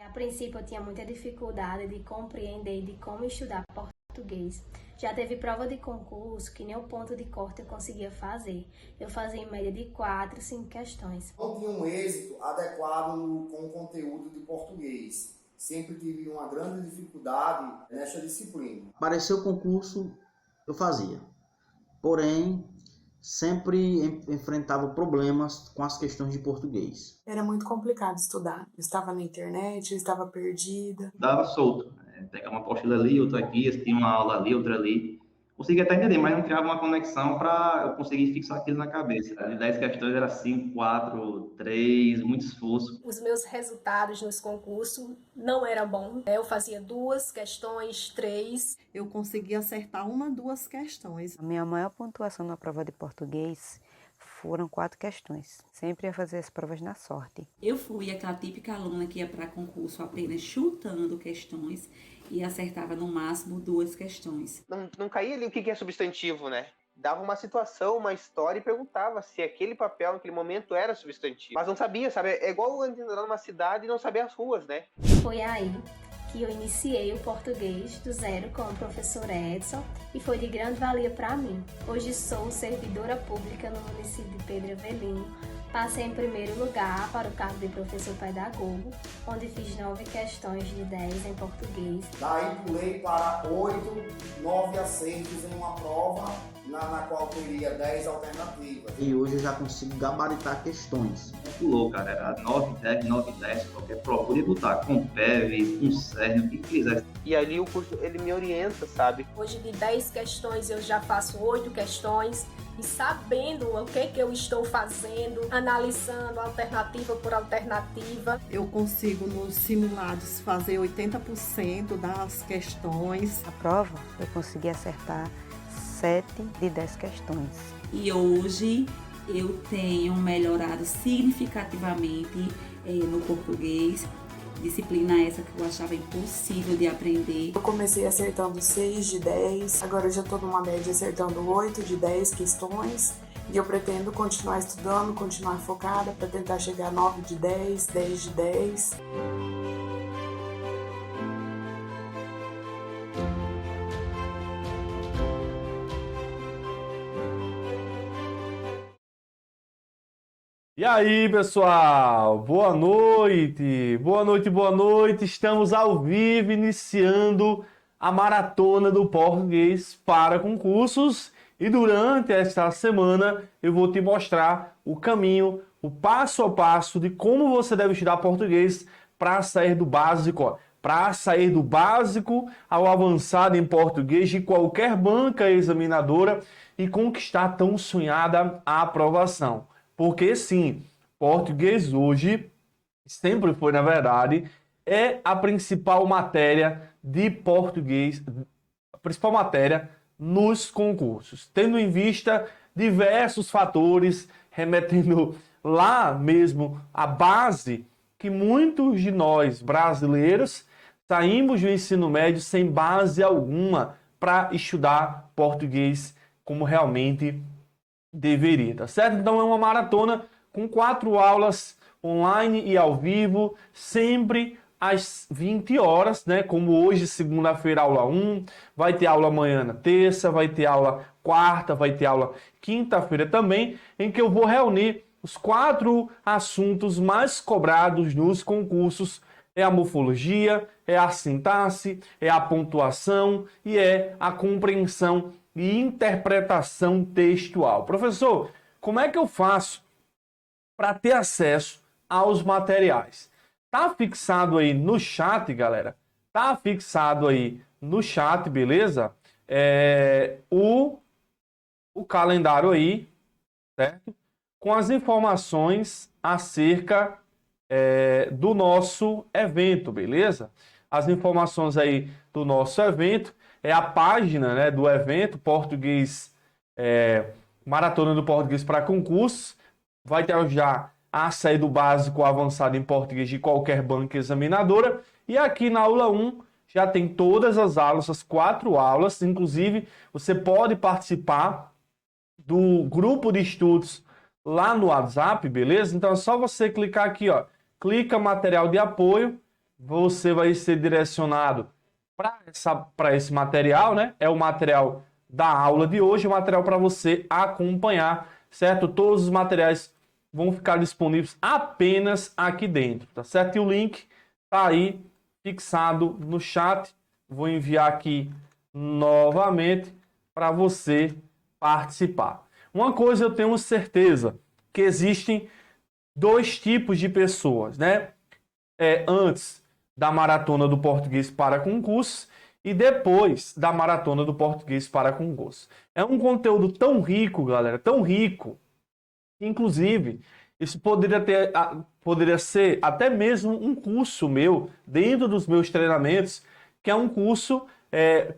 A princípio eu tinha muita dificuldade de compreender de como estudar português. Já teve prova de concurso que nem o ponto de corte eu conseguia fazer. Eu fazia em média de 4, 5 questões. Não tinha um êxito adequado com o conteúdo de português. Sempre tive uma grande dificuldade nesta disciplina. Apareceu o concurso, eu fazia. Porém, sempre enfrentava problemas com as questões de português. Era muito complicado estudar. Eu estava na internet, eu estava perdida. Dava solto. Pegava uma apostila ali, outra aqui, assistia uma aula ali, outra ali. Conseguia até entender, mas não criava uma conexão para eu conseguir fixar aquilo na cabeça. De 10 questões era 5, 4, 3, muito esforço. Os meus resultados nos concursos não eram bons. Eu fazia 2 questões, 3. Eu consegui acertar 1, 2 questões. A minha maior pontuação na prova de português foram 4 questões. Sempre ia fazer as provas na sorte. Eu fui aquela típica aluna que ia para concurso apenas chutando questões e acertava no máximo 2 questões. Não caía ali o que é substantivo, né? Dava uma situação, uma história e perguntava se aquele papel naquele momento era substantivo. Mas não sabia, sabe? É igual andar numa cidade e não saber as ruas, né? Foi aí que eu iniciei o português do zero com o professor Edson e foi de grande valia para mim. Hoje sou servidora pública no município de Pedro Avelino. Passei em primeiro lugar para o cargo de professor pedagogo, onde fiz 9 questões de 10 em português. Daí pulei para 8, 9 acertos em uma prova na qual teria 10 alternativas. E hoje eu já consigo gabaritar questões. Pulou, cara. Era 9, 10, 9, 10, qualquer prova. Podia botar com PEV, com CERN, o que quiser. E ali o curso, ele me orienta, sabe? Hoje de 10 questões eu já faço 8 questões. E sabendo o que eu estou fazendo, analisando alternativa por alternativa. Eu consigo nos simulados fazer 80% das questões. Na prova, eu consegui acertar 7 de 10 questões. E hoje eu tenho melhorado significativamente no português. Disciplina essa que eu achava impossível de aprender. Eu comecei acertando 6 de 10, agora eu já estou numa média acertando 8 de 10 questões. E eu pretendo continuar estudando, continuar focada para tentar chegar a 9 de 10, 10 de 10. E aí, pessoal? Boa noite! Boa noite, boa noite! Estamos ao vivo iniciando a maratona do português para concursos e durante esta semana eu vou te mostrar o caminho, o passo a passo de como você deve estudar português para sair do básico, ao avançado em português de qualquer banca examinadora e conquistar a tão sonhada aprovação. Porque sim, português hoje, sempre foi na verdade, é a principal matéria de português, a principal matéria nos concursos, tendo em vista diversos fatores, remetendo lá mesmo à base que muitos de nós brasileiros saímos do ensino médio sem base alguma para estudar português como realmente deveria, tá certo? Então é uma maratona com 4 aulas online e ao vivo, sempre às 20 horas, né? Como hoje, segunda-feira, aula 1, vai ter aula amanhã na terça, vai ter aula quarta, vai ter aula quinta-feira também, em que eu vou reunir os 4 assuntos mais cobrados nos concursos. É a morfologia, é a sintaxe, é a pontuação e é a compreensão e interpretação textual. Professor, como é que eu faço para ter acesso aos materiais? Tá fixado aí no chat, galera? Tá fixado aí no chat, beleza? O calendário aí, certo? Com as informações acerca do nosso evento, beleza? As informações aí do nosso evento. É a página, né, do evento português, Maratona do Português para Concursos. Vai ter já a sair do básico ao avançado em português de qualquer banca examinadora. E aqui na aula 1 já tem todas as aulas, as 4 aulas. Inclusive, você pode participar do grupo de estudos lá no WhatsApp, beleza? Então é só você clicar aqui, ó. Clica material de apoio, você vai ser direcionado para esse material, né? É o material da aula de hoje, o material para você acompanhar, certo? Todos os materiais vão ficar disponíveis apenas aqui dentro, tá certo? E o link tá aí fixado no chat. Vou enviar aqui novamente para você participar. Uma coisa eu tenho certeza, que existem dois tipos de pessoas, né? Antes da maratona do português para concursos e depois da maratona do português para concursos. É um conteúdo tão rico, galera, tão rico, que, inclusive, isso poderia ser até mesmo um curso meu, dentro dos meus treinamentos, que é um curso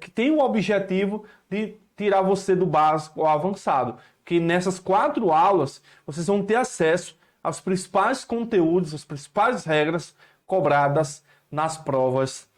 que tem o objetivo de tirar você do básico ao avançado. Que nessas 4 aulas, vocês vão ter acesso aos principais conteúdos, as principais regras cobradas nas provas,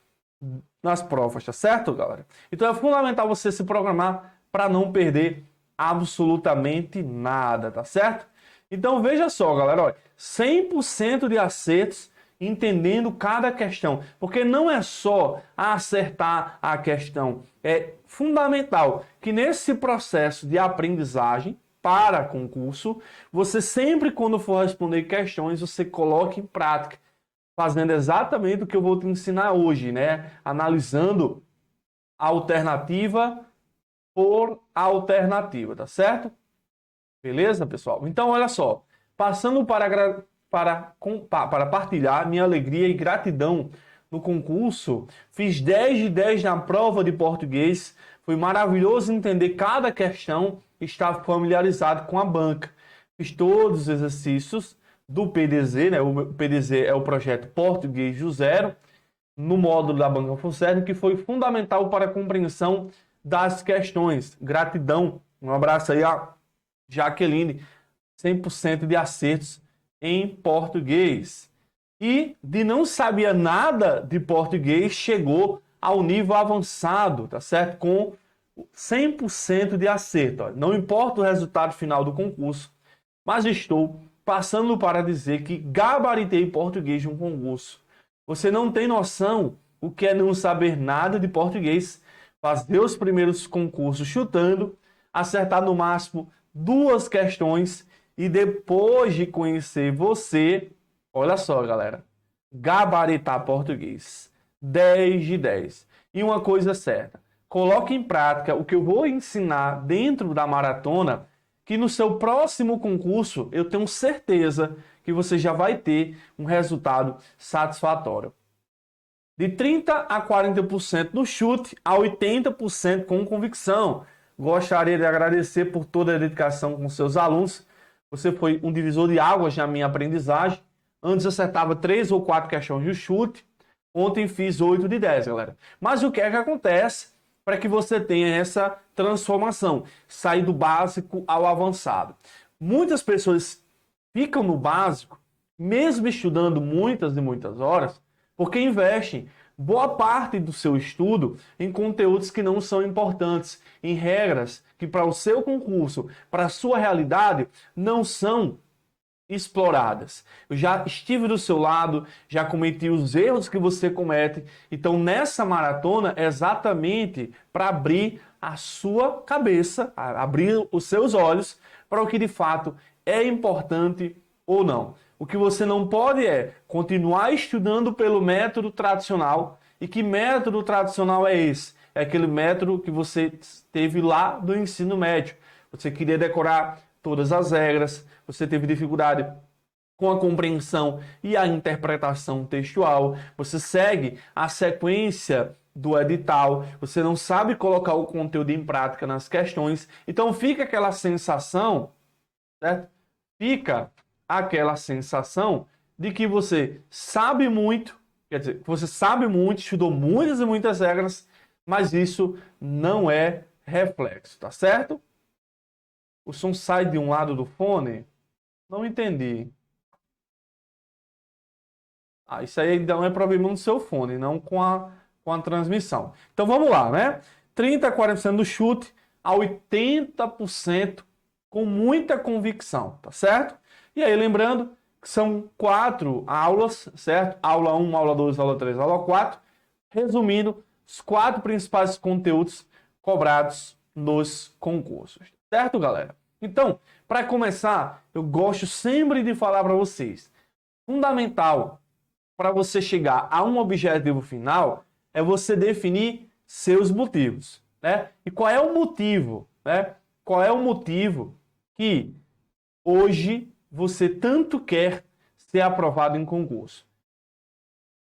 tá certo, galera? Então é fundamental você se programar para não perder absolutamente nada, tá certo? Então veja só, galera, olha, 100% de acertos entendendo cada questão, porque não é só acertar a questão, é fundamental que nesse processo de aprendizagem para concurso, você sempre quando for responder questões, você coloque em prática, fazendo exatamente o que eu vou te ensinar hoje, né? Analisando alternativa por alternativa, tá certo? Beleza, pessoal? Então, olha só, passando para partilhar minha alegria e gratidão no concurso, fiz 10 de 10 na prova de português, foi maravilhoso entender cada questão, estar familiarizado com a banca. Fiz todos os exercícios do PDZ, né? O PDZ é o projeto Português do Zero, no módulo da Banca Funcerno, que foi fundamental para a compreensão das questões. Gratidão, um abraço aí a Jaqueline, 100% de acertos em português. E de não saber nada de português, chegou ao nível avançado, tá certo? Com 100% de acerto. Ó. Não importa o resultado final do concurso, mas estou passando para dizer que gabaritei português de um concurso. Você não tem noção o que é não saber nada de português, fazer os primeiros concursos chutando, acertar no máximo 2 questões e depois de conhecer você, olha só, galera, gabaritar português. 10 de 10. E uma coisa certa, coloque em prática o que eu vou ensinar dentro da maratona, que no seu próximo concurso eu tenho certeza que você já vai ter um resultado satisfatório. De 30% a 40% no chute, a 80% com convicção. Gostaria de agradecer por toda a dedicação com seus alunos. Você foi um divisor de águas na minha aprendizagem. Antes eu acertava 3 ou 4 questões de chute. Ontem fiz 8 de 10, galera. Mas o que é que acontece para que você tenha essa transformação? Sair do básico ao avançado. Muitas pessoas ficam no básico, mesmo estudando muitas e muitas horas, porque investem boa parte do seu estudo em conteúdos que não são importantes, em regras que para o seu concurso, para a sua realidade, não são exploradas. Eu já estive do seu lado, já cometi os erros que você comete. Então, nessa maratona, é exatamente para abrir a sua cabeça, abrir os seus olhos para o que de fato é importante ou não. O que você não pode é continuar estudando pelo método tradicional. E que método tradicional é esse? É aquele método que você teve lá do ensino médio. Você queria decorar todas as regras, você teve dificuldade com a compreensão e a interpretação textual, você segue a sequência do edital, você não sabe colocar o conteúdo em prática nas questões, então fica aquela sensação, certo? Fica aquela sensação de que você sabe muito, quer dizer, você sabe muito, estudou muitas e muitas regras, mas isso não é reflexo, tá certo? O som sai de um lado do fone? Não entendi. Isso aí não é problema no seu fone, não com a transmissão. Então vamos lá, né? 30% a 40% do chute, a 80% com muita convicção, tá certo? E aí lembrando, são 4 aulas, certo? Aula 1, aula 2, aula 3, aula 4. Resumindo, os 4 principais conteúdos cobrados nos concursos. Certo, galera? Então, para começar, eu gosto sempre de falar para vocês. Fundamental para você chegar a um objetivo final é você definir seus motivos, né? E qual é o motivo, né? Qual é o motivo que hoje você tanto quer ser aprovado em concurso?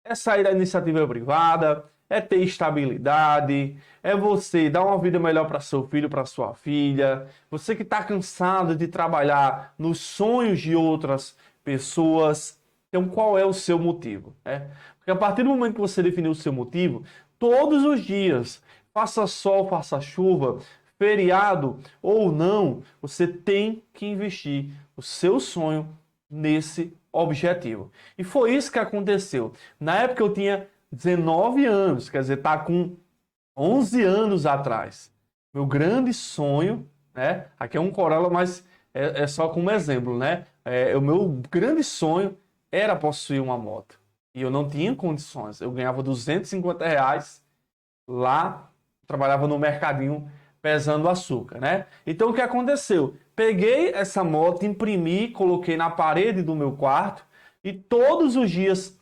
É sair da iniciativa privada, é ter estabilidade, é você dar uma vida melhor para seu filho, para sua filha, você que está cansado de trabalhar nos sonhos de outras pessoas. Então, qual é o seu motivo? Porque a partir do momento que você definiu o seu motivo, todos os dias, faça sol, faça chuva, feriado ou não, você tem que investir o seu sonho nesse objetivo. E foi isso que aconteceu. Na época eu tinha 19 anos, quer dizer, tá com 11 anos atrás. Meu grande sonho, né? Aqui é um Corolla, mas é só como exemplo, né? O meu grande sonho era possuir uma moto. E eu não tinha condições. Eu ganhava R$250 lá, trabalhava no mercadinho pesando açúcar, né? Então o que aconteceu? Peguei essa moto, imprimi, coloquei na parede do meu quarto e todos os dias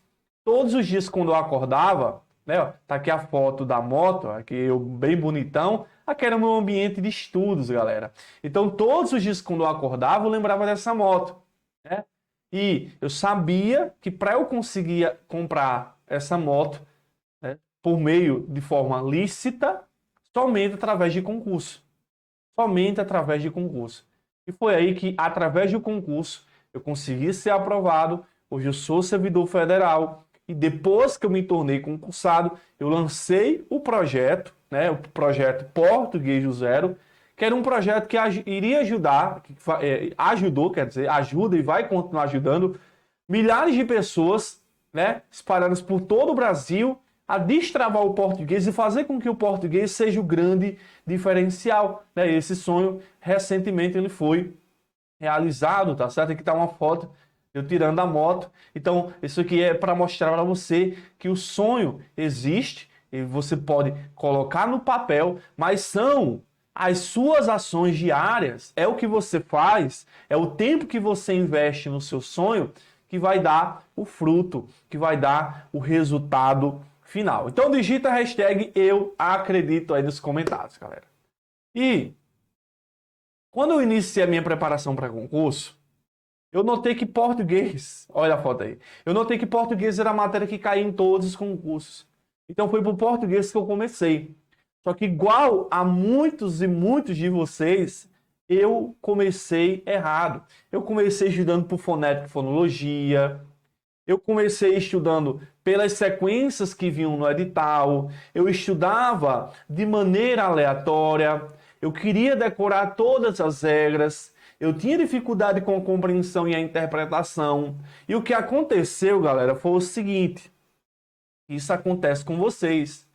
quando eu acordava, né, ó, tá aqui a foto da moto, aqui eu bem bonitão, aqui era o meu ambiente de estudos, galera. Então todos os dias quando eu acordava, eu lembrava dessa moto, né? E eu sabia que para eu conseguir comprar essa moto, né, por meio de forma lícita, somente através de concurso. Somente através de concurso. E foi aí que, através do concurso, eu consegui ser aprovado. Hoje eu sou servidor federal. E depois que eu me tornei concursado, eu lancei o projeto, né, o projeto Português do Zero, que era um projeto que iria ajudar, ajuda e vai continuar ajudando milhares de pessoas, né, espalhadas por todo o Brasil, a destravar o português e fazer com que o português seja o grande diferencial, né? Esse sonho, recentemente, ele foi realizado, tá certo? Aqui está uma foto eu tirando a moto. Então, isso aqui é para mostrar para você que o sonho existe e você pode colocar no papel, mas são as suas ações diárias, é o que você faz, é o tempo que você investe no seu sonho que vai dar o fruto, que vai dar o resultado final. Então digita a hashtag eu acredito aí nos comentários, galera. E quando eu iniciei a minha preparação para concurso, eu notei que português, olha a foto aí, eu notei que português era a matéria que caía em todos os concursos. Então foi por português que eu comecei. Só que igual a muitos e muitos de vocês, eu comecei errado. Eu comecei estudando por fonética e fonologia. Eu comecei estudando pelas sequências que vinham no edital. Eu estudava de maneira aleatória. Eu queria decorar todas as regras. Eu tinha dificuldade com a compreensão e a interpretação. E o que aconteceu, galera, foi o seguinte. Isso acontece com vocês.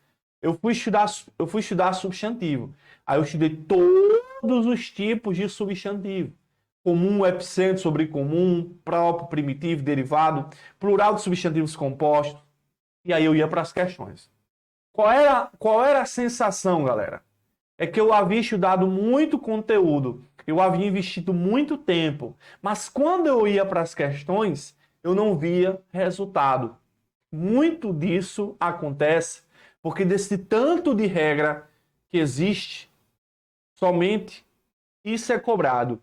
Eu fui estudar substantivo. Aí eu estudei todos os tipos de substantivo. Comum, epicentro, sobrecomum, próprio, primitivo, derivado, plural de substantivos compostos. E aí eu ia para as questões. Qual era a sensação, galera? É que eu havia estudado muito conteúdo, eu havia investido muito tempo, mas quando eu ia para as questões, eu não via resultado. Muito disso acontece porque desse tanto de regra que existe, somente isso é cobrado.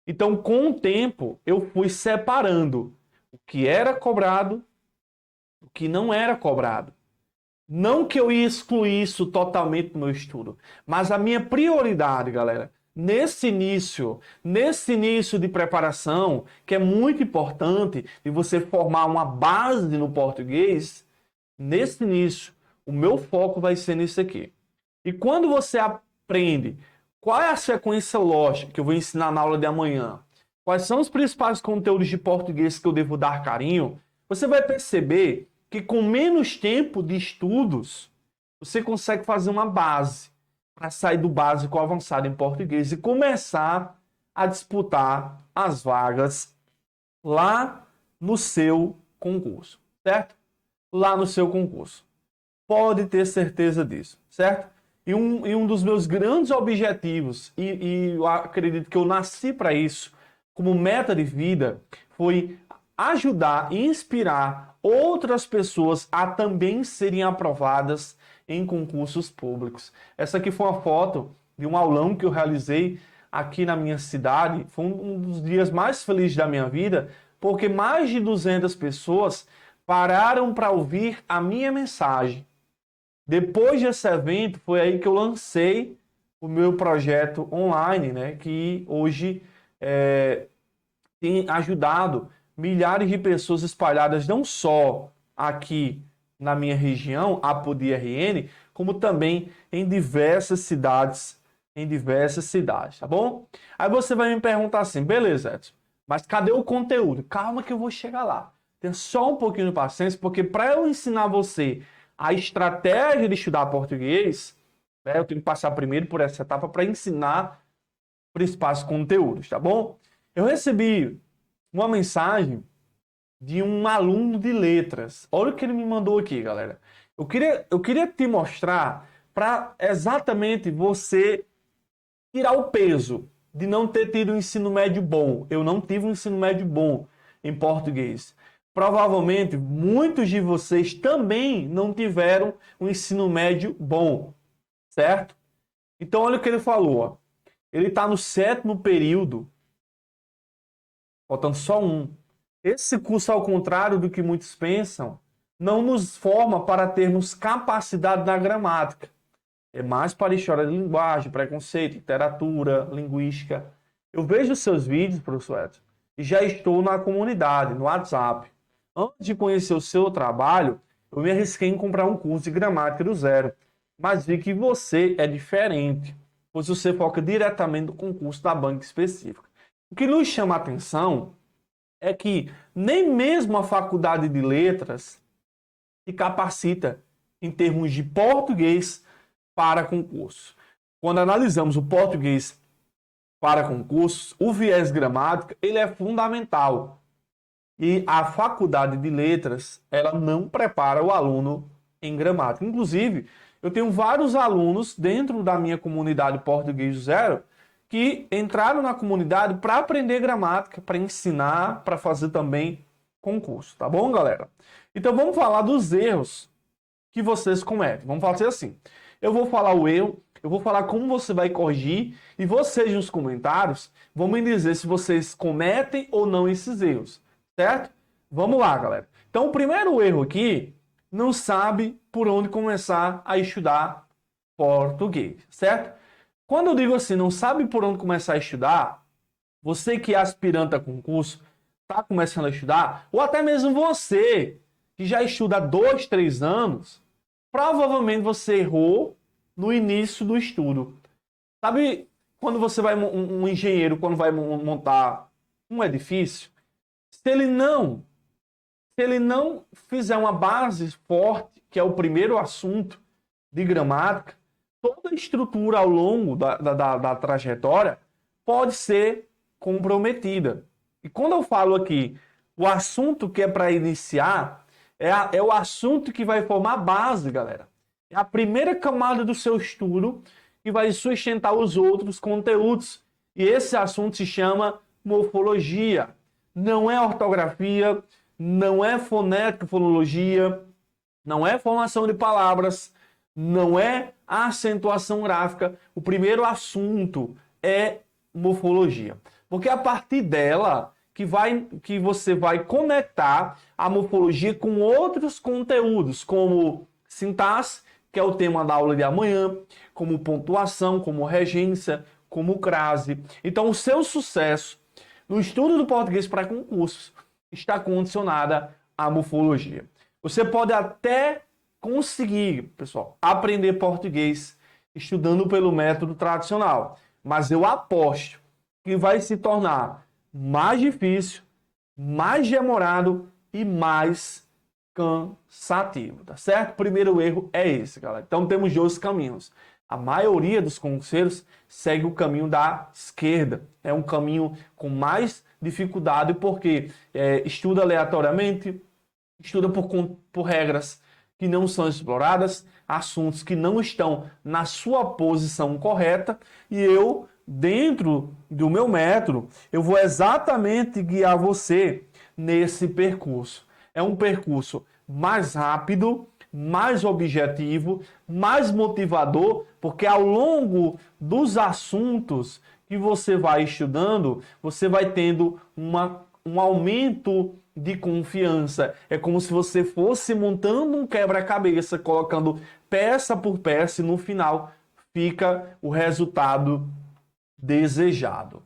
Então, com o tempo, eu fui separando o que era cobrado, o que não era cobrado. Não que eu ia excluir isso totalmente do meu estudo, mas a minha prioridade, galera, nesse início de preparação, que é muito importante de você formar uma base no português, nesse início, o meu foco vai ser nisso aqui. E quando você aprende qual é a sequência lógica que eu vou ensinar na aula de amanhã, quais são os principais conteúdos de português que eu devo dar carinho, você vai perceber que com menos tempo de estudos, você consegue fazer uma base para sair do básico ao avançado em português e começar a disputar as vagas lá no seu concurso, certo? Lá no seu concurso. Pode ter certeza disso, certo? E um dos meus grandes objetivos, e eu acredito que eu nasci para isso, como meta de vida, foi ajudar e inspirar outras pessoas a também serem aprovadas em concursos públicos. Essa aqui foi uma foto de um aulão que eu realizei aqui na minha cidade. Foi um dos dias mais felizes da minha vida, porque mais de 200 pessoas pararam para ouvir a minha mensagem. Depois desse evento, foi aí que eu lancei o meu projeto online, né, que hoje tem ajudado milhares de pessoas espalhadas não só aqui na minha região, Apodi RN, como também em diversas cidades, tá bom? Aí você vai me perguntar assim, beleza, Edson, mas cadê o conteúdo? Calma que eu vou chegar lá. Tenha só um pouquinho de paciência, porque para eu ensinar você a estratégia de estudar português, né, eu tenho que passar primeiro por essa etapa para ensinar principais conteúdos, tá bom? Eu recebi uma mensagem de um aluno de letras. Olha o que ele me mandou aqui, galera. Eu queria te mostrar para exatamente você tirar o peso de não ter tido um ensino médio bom. Eu não tive um ensino médio bom em português. Provavelmente, muitos de vocês também não tiveram um ensino médio bom, certo? Então, olha o que ele falou. Ó. Ele está no 7º período, faltando só um. Esse curso, ao contrário do que muitos pensam, não nos forma para termos capacidade na gramática. É mais para história de linguagem, preconceito, literatura, linguística. Eu vejo seus vídeos, professor Edson, e já estou na comunidade, no WhatsApp. Antes de conhecer o seu trabalho, eu me arrisquei em comprar um curso de gramática do zero, mas vi que você é diferente, pois você foca diretamente no concurso da banca específica. O que nos chama a atenção é que nem mesmo a faculdade de letras se capacita em termos de português para concurso. Quando analisamos o português para concursos, o viés gramático ele é fundamental. E a faculdade de letras, ela não prepara o aluno em gramática. Inclusive, eu tenho vários alunos dentro da minha comunidade Português do Zero que entraram na comunidade para aprender gramática, para ensinar, para fazer também concurso. Tá bom, galera? Então, vamos falar dos erros que vocês cometem. Vamos fazer assim. Eu vou falar o erro, eu vou falar como você vai corrigir e vocês nos comentários vão me dizer se vocês cometem ou não esses erros. Certo? Vamos lá, galera. Então, o primeiro erro aqui, não sabe por onde começar a estudar português, certo? Quando eu digo assim, não sabe por onde começar a estudar, você que é aspirante a concurso, está começando a estudar, ou até mesmo você que já estuda há 2, 3 anos, provavelmente você errou no início do estudo. Sabe quando você vai, um engenheiro, quando vai montar um edifício, se ele não fizer uma base forte, que é o primeiro assunto de gramática, toda a estrutura ao longo da trajetória pode ser comprometida. E quando eu falo aqui, o assunto que é para iniciar é o assunto que vai formar a base, galera. É a primeira camada do seu estudo que vai sustentar os outros conteúdos. E esse assunto se chama morfologia. Não é ortografia, não é fonética, fonologia, não é formação de palavras, não é acentuação gráfica. O primeiro assunto é morfologia. Porque é a partir dela que você vai conectar a morfologia com outros conteúdos, como sintaxe, que é o tema da aula de amanhã, como pontuação, como regência, como crase. Então, o seu sucesso no estudo do português para concursos está condicionada à morfologia. Você pode até conseguir, pessoal, aprender português estudando pelo método tradicional, mas eu aposto que vai se tornar mais difícil, mais demorado e mais cansativo, tá certo? O primeiro erro é esse, galera. Então temos 2 caminhos. a maioria dos concurseiros segue o caminho da esquerda. É um caminho com mais dificuldade porque estuda aleatoriamente, estuda por regras que não são exploradas, assuntos que não estão na sua posição correta, e eu, dentro do meu método, eu vou exatamente guiar você nesse percurso. É um percurso mais rápido, mais objetivo, mais motivador, porque ao longo dos assuntos que você vai estudando, você vai tendo um aumento de confiança. É como se você fosse montando um quebra-cabeça, colocando peça por peça e no final fica o resultado desejado.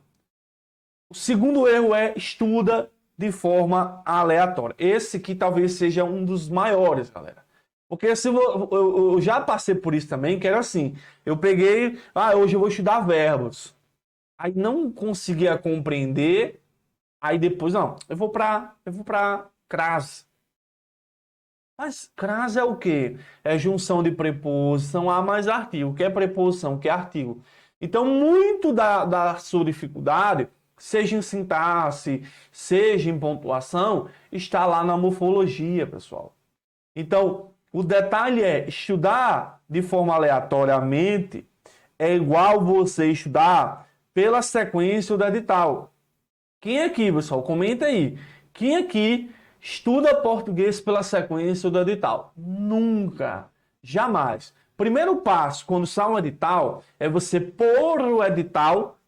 O segundo erro é estuda de forma aleatória. Esse que talvez seja um dos maiores, galera. Porque se eu já passei por isso também, que era assim, eu peguei, hoje eu vou estudar verbos. Aí não conseguia compreender, aí depois, não, eu vou para crase. Mas crase é o quê? É junção de preposição a mais artigo. O que é preposição? O que é artigo? Então, muito da sua dificuldade, seja em sintaxe, seja em pontuação, está lá na morfologia, pessoal. Então, o detalhe é, estudar de forma aleatoriamente é igual você estudar pela sequência do edital. Quem aqui, pessoal, comenta aí. Quem aqui estuda português pela sequência do edital? Nunca, jamais. Primeiro passo, quando sai um edital, é você pôr o edital,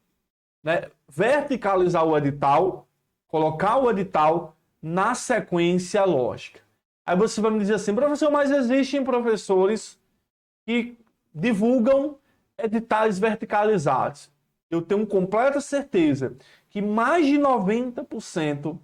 né, verticalizar o edital, colocar o edital na sequência lógica. Aí você vai me dizer assim, professor, mas existem professores que divulgam editais verticalizados. Eu tenho completa certeza que mais de 90%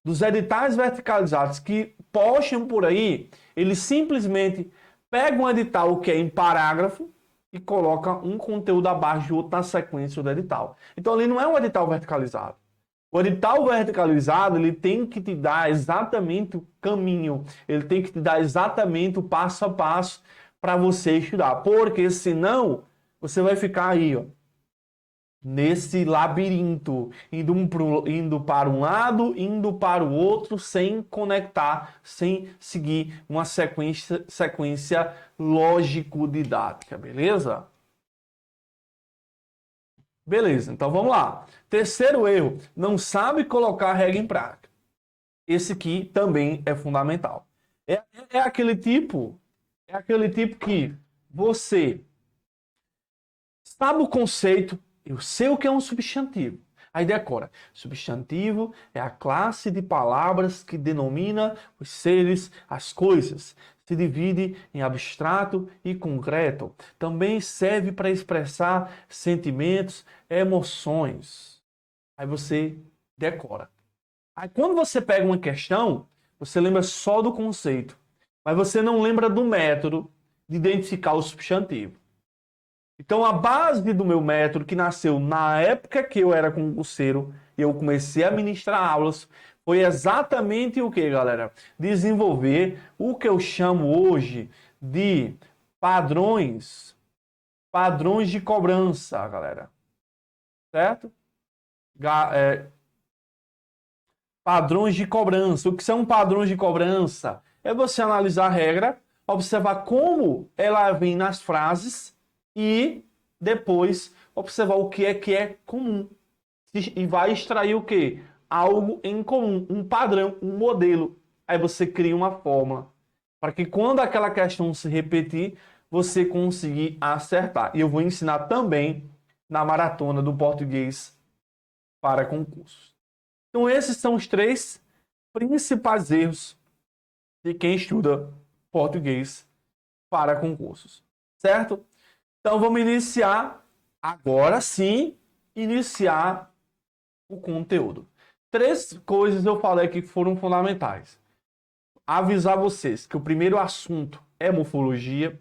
dos editais verticalizados que postam por aí, eles simplesmente pegam um edital que é em parágrafo e colocam um conteúdo abaixo de outro na sequência do edital. Então, ali não é um edital verticalizado. O edital verticalizado, ele tem que te dar exatamente o caminho, ele tem que te dar exatamente o passo a passo para você estudar. Porque senão, você vai ficar aí, ó, nesse labirinto, indo para um lado, indo para o outro, sem conectar, sem seguir uma sequência lógico-didática, beleza? Beleza, então vamos lá. Terceiro erro, não sabe colocar a regra em prática. Esse aqui também é fundamental. É aquele tipo que você sabe o conceito, eu sei o que é um substantivo. Aí decora. Substantivo é a classe de palavras que denomina os seres, as coisas. Se divide em abstrato e concreto. Também serve para expressar sentimentos, emoções. Aí você decora. Aí quando você pega uma questão, você lembra só do conceito. Mas você não lembra do método de identificar o substantivo. Então, a base do meu método, que nasceu na época que eu era concurseiro, e eu comecei a ministrar aulas, foi exatamente o que, galera? Desenvolver o que eu chamo hoje de padrões de cobrança, galera. Certo? Padrões de cobrança. O que são padrões de cobrança? É você analisar a regra, observar como ela vem nas frases, e depois observar o que é comum. E vai extrair o quê? Algo em comum, um padrão, um modelo. Aí você cria uma fórmula para que quando aquela questão se repetir, você conseguir acertar. E eu vou ensinar também na maratona do português para concursos. Então esses são os 3 principais erros de quem estuda português para concursos. Certo? Então, vamos iniciar, agora sim, iniciar o conteúdo. 3 coisas eu falei aqui que foram fundamentais. Avisar vocês que o primeiro assunto é morfologia,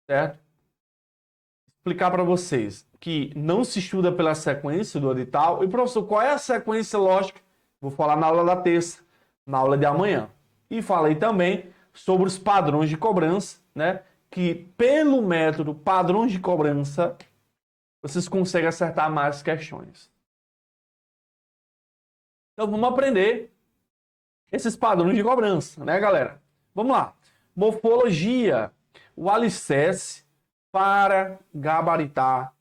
certo? Explicar para vocês que não se estuda pela sequência do edital. E, professor, qual é a sequência lógica? Vou falar na aula da terça, na aula de amanhã. E falei também sobre os padrões de cobrança né, que pelo método padrões de cobrança, vocês conseguem acertar mais questões. Então vamos aprender esses padrões de cobrança, né, galera? Vamos lá. Morfologia, o alicerce para gabaritar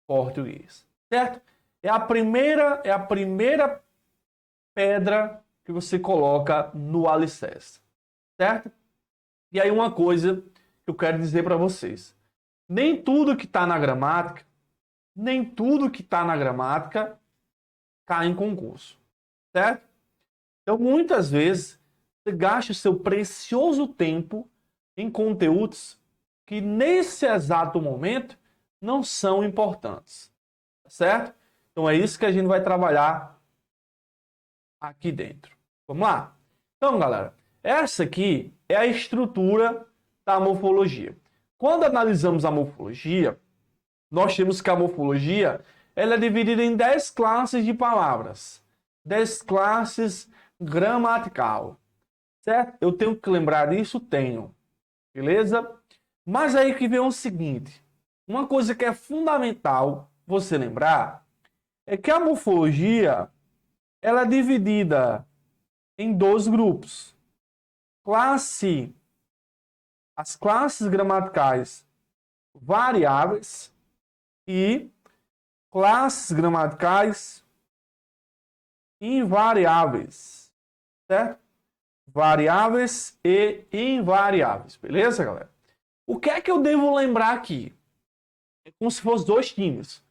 português, certo? É a primeira pedra que você coloca no alicerce, certo? E aí uma coisa que eu quero dizer para vocês. Nem tudo que está na gramática, cai em concurso, certo? Então, muitas vezes, você gasta o seu precioso tempo em conteúdos que, nesse exato momento, não são importantes, certo? Então, é isso que a gente vai trabalhar aqui dentro. Vamos lá? Então, galera, essa aqui é a estrutura da morfologia. Quando analisamos a morfologia, nós temos que a morfologia ela é dividida em 10 classes de palavras. 10 classes gramatical. Certo? Eu tenho que lembrar disso? Tenho. Beleza? Mas aí que vem o seguinte. Uma coisa que é fundamental você lembrar é que a morfologia ela é dividida em 2 grupos. As classes gramaticais variáveis e classes gramaticais invariáveis, certo? Variáveis e invariáveis, beleza, galera? O que é que eu devo lembrar aqui? É como se fossem 2 times,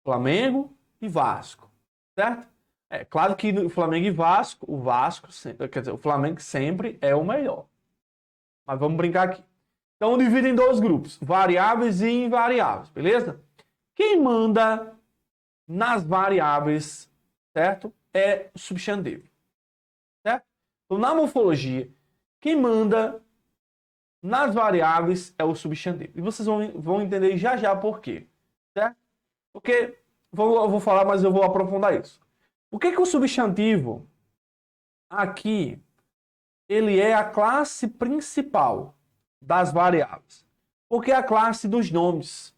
Flamengo e Vasco, certo? É claro que no Flamengo e Vasco, o Flamengo sempre é o melhor. Mas vamos brincar aqui. Então, divide em 2 grupos, variáveis e invariáveis, beleza? Quem manda nas variáveis, certo? É o substantivo, certo? Então, na morfologia, quem manda nas variáveis é o substantivo. E vocês vão entender já já por quê, certo? Porque, eu vou falar, mas eu vou aprofundar isso. O que o substantivo, aqui, ele é a classe principal das variáveis? Porque é a classe dos nomes.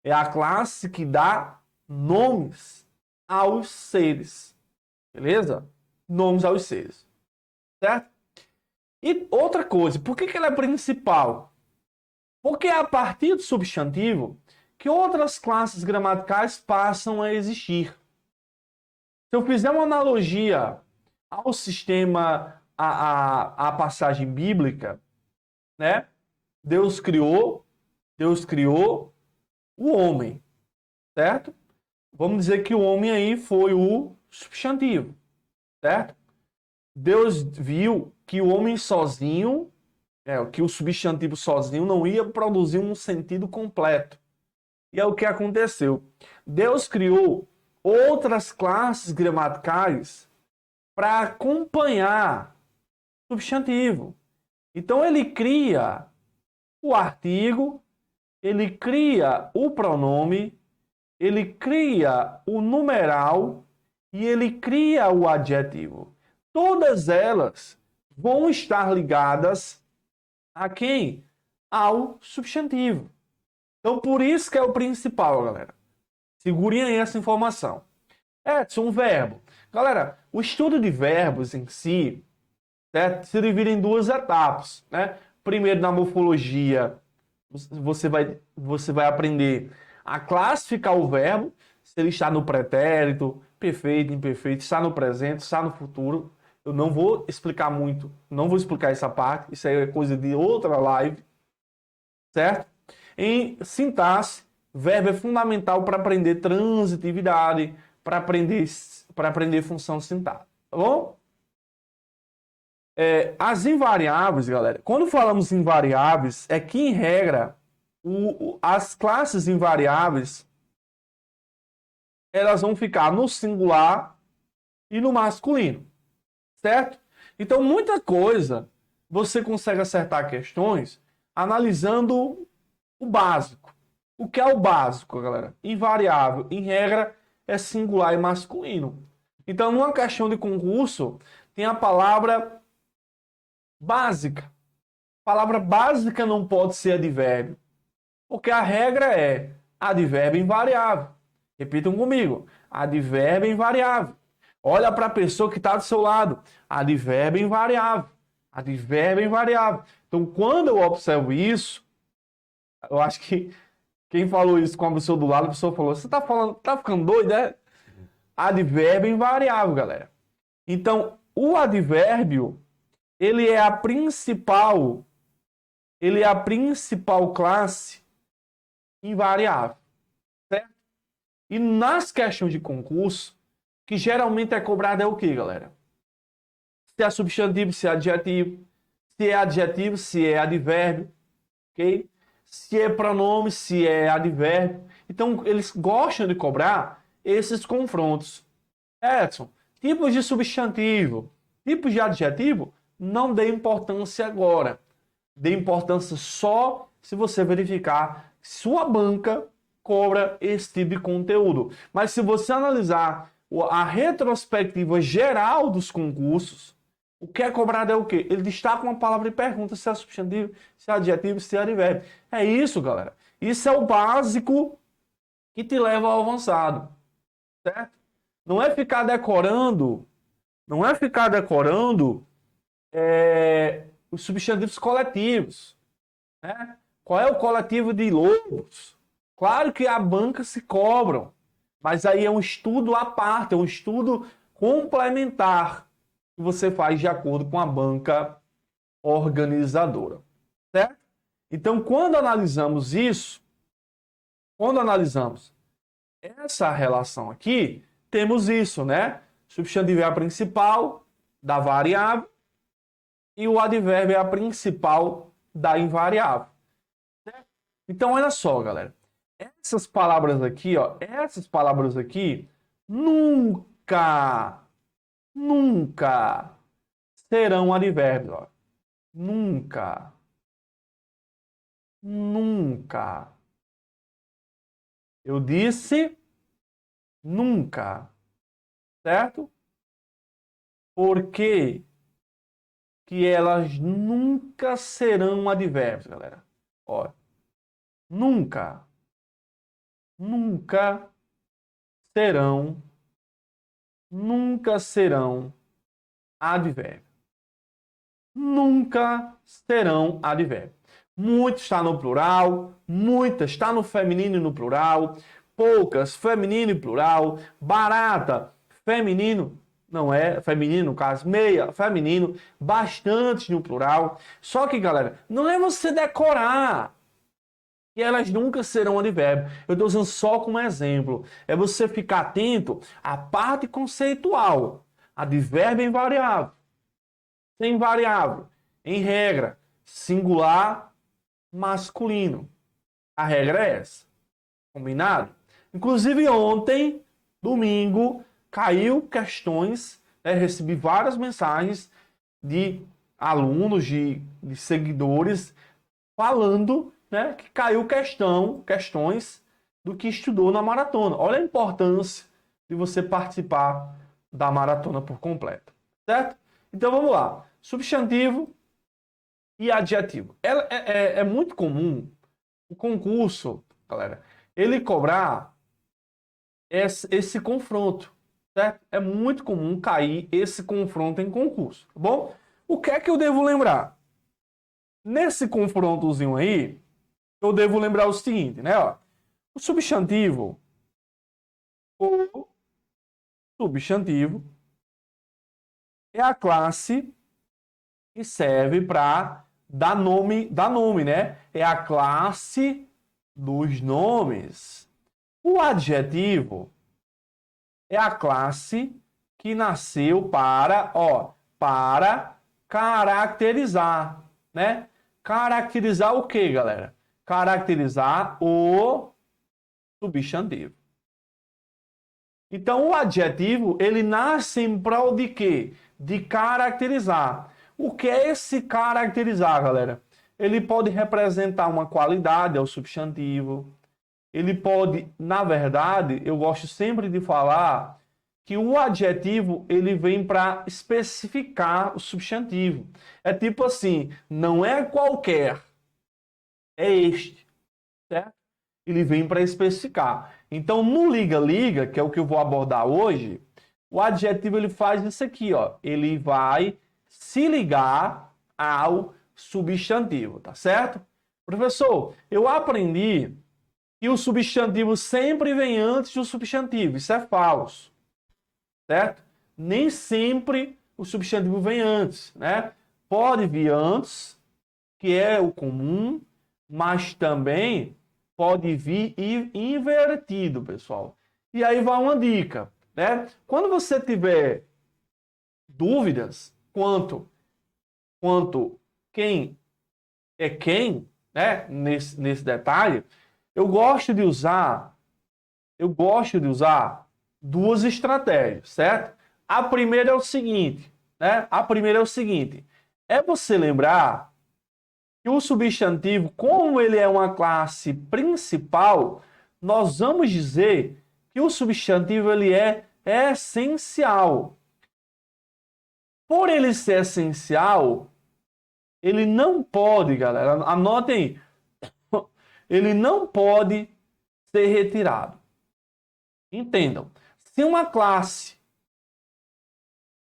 É a classe que dá nomes aos seres. Beleza? Nomes aos seres. Certo? E outra coisa, por que ela é principal? Porque é a partir do substantivo que outras classes gramaticais passam a existir. Se eu fizer uma analogia ao sistema, à passagem bíblica, né? Deus criou o homem, certo? Vamos dizer que o homem aí foi o substantivo, certo? Deus viu que o homem sozinho, que o substantivo sozinho não ia produzir um sentido completo. E é o que aconteceu. Deus criou outras classes gramaticais para acompanhar o substantivo. Então ele cria o artigo, ele cria o pronome, ele cria o numeral e ele cria o adjetivo. Todas elas vão estar ligadas a quem? Ao substantivo. Então, por isso que é o principal, galera. Segurem aí essa informação. Edson, um verbo. Galera, o estudo de verbos em si, certo, se divide em 2 etapas, né? Primeiro, na morfologia, você vai aprender a classificar o verbo, se ele está no pretérito, perfeito, imperfeito, está no presente, está no futuro. Eu não vou explicar muito, não vou explicar essa parte, isso aí é coisa de outra live, certo? Em sintaxe, verbo é fundamental para aprender transitividade, para aprender função sintática, tá bom? As invariáveis, galera, quando falamos em variáveis, é que, em regra, as classes invariáveis, elas vão ficar no singular e no masculino, certo? Então, muita coisa você consegue acertar questões analisando o básico. O que é o básico, galera? Invariável, em regra, é singular e masculino. Então, numa questão de concurso, tem a palavra básica. Palavra básica não pode ser advérbio, porque a regra é advérbio invariável. Repitam comigo, advérbio invariável. Olha para a pessoa que está do seu lado, advérbio invariável. Advérbio invariável. Então, quando eu observo isso, eu acho que quem falou isso com a pessoa do lado, a pessoa falou, você tá ficando doido, é? Advérbio invariável, galera. Então, o advérbio, ele é a principal classe invariável, certo? E nas questões de concurso, que geralmente é cobrado é o que, galera? Se é substantivo, se é adjetivo, se é advérbio, ok? Se é pronome, se é advérbio. Então, eles gostam de cobrar esses confrontos. Edson, tipos de substantivo, tipos de adjetivo, não dê importância agora. Dê importância só se você verificar que sua banca cobra esse tipo de conteúdo. Mas se você analisar a retrospectiva geral dos concursos, o que é cobrado é o quê? Ele destaca uma palavra e pergunta se é substantivo, se é adjetivo, se é advérbio. É isso, galera. Isso é o básico que te leva ao avançado. Certo? Não é ficar decorando os substantivos coletivos. Né? Qual é o coletivo de lobos? Claro que a banca se cobram, mas aí é um estudo à parte, é um estudo complementar que você faz de acordo com a banca organizadora. Certo? Então, quando analisamos essa relação aqui, temos isso, né? Substantivo é a principal da variável e o advérbio é a principal da invariável. Certo? Então, olha só, galera. Essas palavras aqui, nunca serão advérbios. Ó. Nunca. Eu disse nunca. Certo? Por que elas nunca serão advérbios, galera? Ó, nunca serão advérbios. Nunca serão advérbios. Muito está no plural, muitas está no feminino e no plural, poucas, feminino e plural, barata, feminino, não é, feminino no caso, meia, feminino, bastante no plural. Só que, galera, não é você decorar que elas nunca serão advérbio. Eu estou usando só como exemplo. É você ficar atento à parte conceitual. Advérbio invariável. Sem variável. Em regra, singular masculino. A regra é essa. Combinado? Inclusive ontem, domingo, caiu questões, recebi várias mensagens de alunos, de seguidores, falando, né, que caiu questões do que estudou na maratona. Olha a importância de você participar da maratona por completo. Certo? Então vamos lá. Substantivo e adjetivo. É muito comum o concurso, galera, ele cobrar esse confronto. Certo? É muito comum cair esse confronto em concurso. Tá bom? O que é que eu devo lembrar? Nesse confrontozinho aí, eu devo lembrar o seguinte, né? Ó, o substantivo é a classe que serve para dar nome, né? É a classe dos nomes. O adjetivo é a classe que nasceu para caracterizar, né? Caracterizar o quê, galera? Caracterizar o substantivo. Então, o adjetivo, ele nasce em prol de quê? De caracterizar. O que é esse caracterizar, galera? Ele pode representar uma qualidade ao substantivo. Ele pode, na verdade, eu gosto sempre de falar que o adjetivo ele vem para especificar o substantivo. É tipo assim, não é qualquer, é este, certo? Ele vem para especificar. Então, no liga-liga, que é o que eu vou abordar hoje, o adjetivo ele faz isso aqui, ó. Ele vai se ligar ao substantivo, tá certo? Professor, eu aprendi que o substantivo sempre vem antes do substantivo. Isso é falso, certo? Nem sempre o substantivo vem antes, né? Pode vir antes, que é o comum, mas também pode vir invertido, pessoal. E aí vai uma dica, né? Quando você tiver dúvidas quanto quem é quem, né? Nesse detalhe, eu gosto de usar duas estratégias, certo? A primeira é o seguinte, né? É você lembrar que o substantivo, como ele é uma classe principal, nós vamos dizer que o substantivo ele é essencial. Por ele ser essencial, ele não pode, galera, anotem aí, ele não pode ser retirado. Entendam, se uma classe,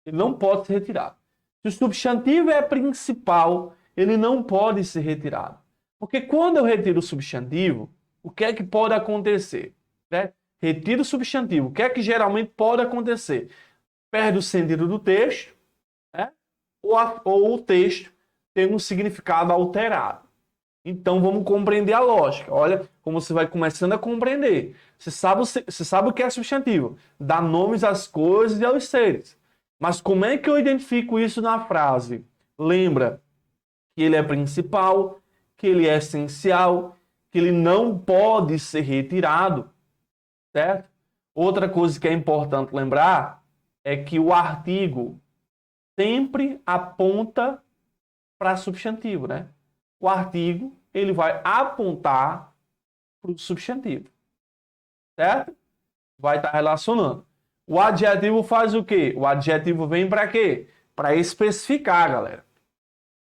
ele não pode ser retirado. Se o substantivo é principal, ele não pode ser retirado. Porque quando eu retiro o substantivo, o que é que pode acontecer? Né? Retiro o substantivo, o que é que geralmente pode acontecer? Perde o sentido do texto, né? ou o texto tem um significado alterado. Então vamos compreender a lógica. Olha como você vai começando a compreender. Você sabe o que é substantivo. Dá nomes às coisas e aos seres. Mas como é que eu identifico isso na frase? Lembra que ele é principal, que ele é essencial, que ele não pode ser retirado, certo? Outra coisa que é importante lembrar é que o artigo sempre aponta para substantivo, né? O artigo, ele vai apontar para o substantivo, certo? Vai estar relacionando. O adjetivo faz o quê? O adjetivo vem para quê? Para especificar, galera.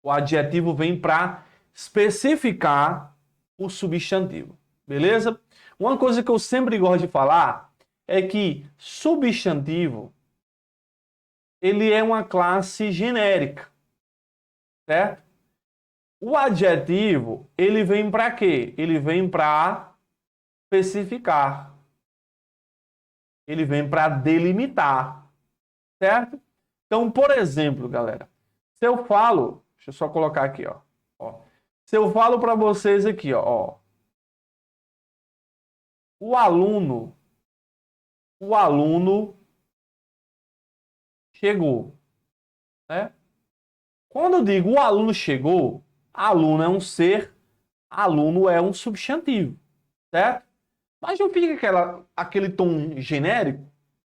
O adjetivo vem para especificar o substantivo. Beleza? Uma coisa que eu sempre gosto de falar é que substantivo ele é uma classe genérica. Certo? O adjetivo, ele vem para quê? Ele vem para especificar. Ele vem para delimitar. Certo? Então, por exemplo, galera, se eu falo, deixa eu só colocar aqui, ó. Se eu falo para vocês aqui, ó, o aluno chegou, né? Quando eu digo o aluno chegou, aluno é um ser, aluno é um substantivo, certo? Mas não fica aquele tom genérico,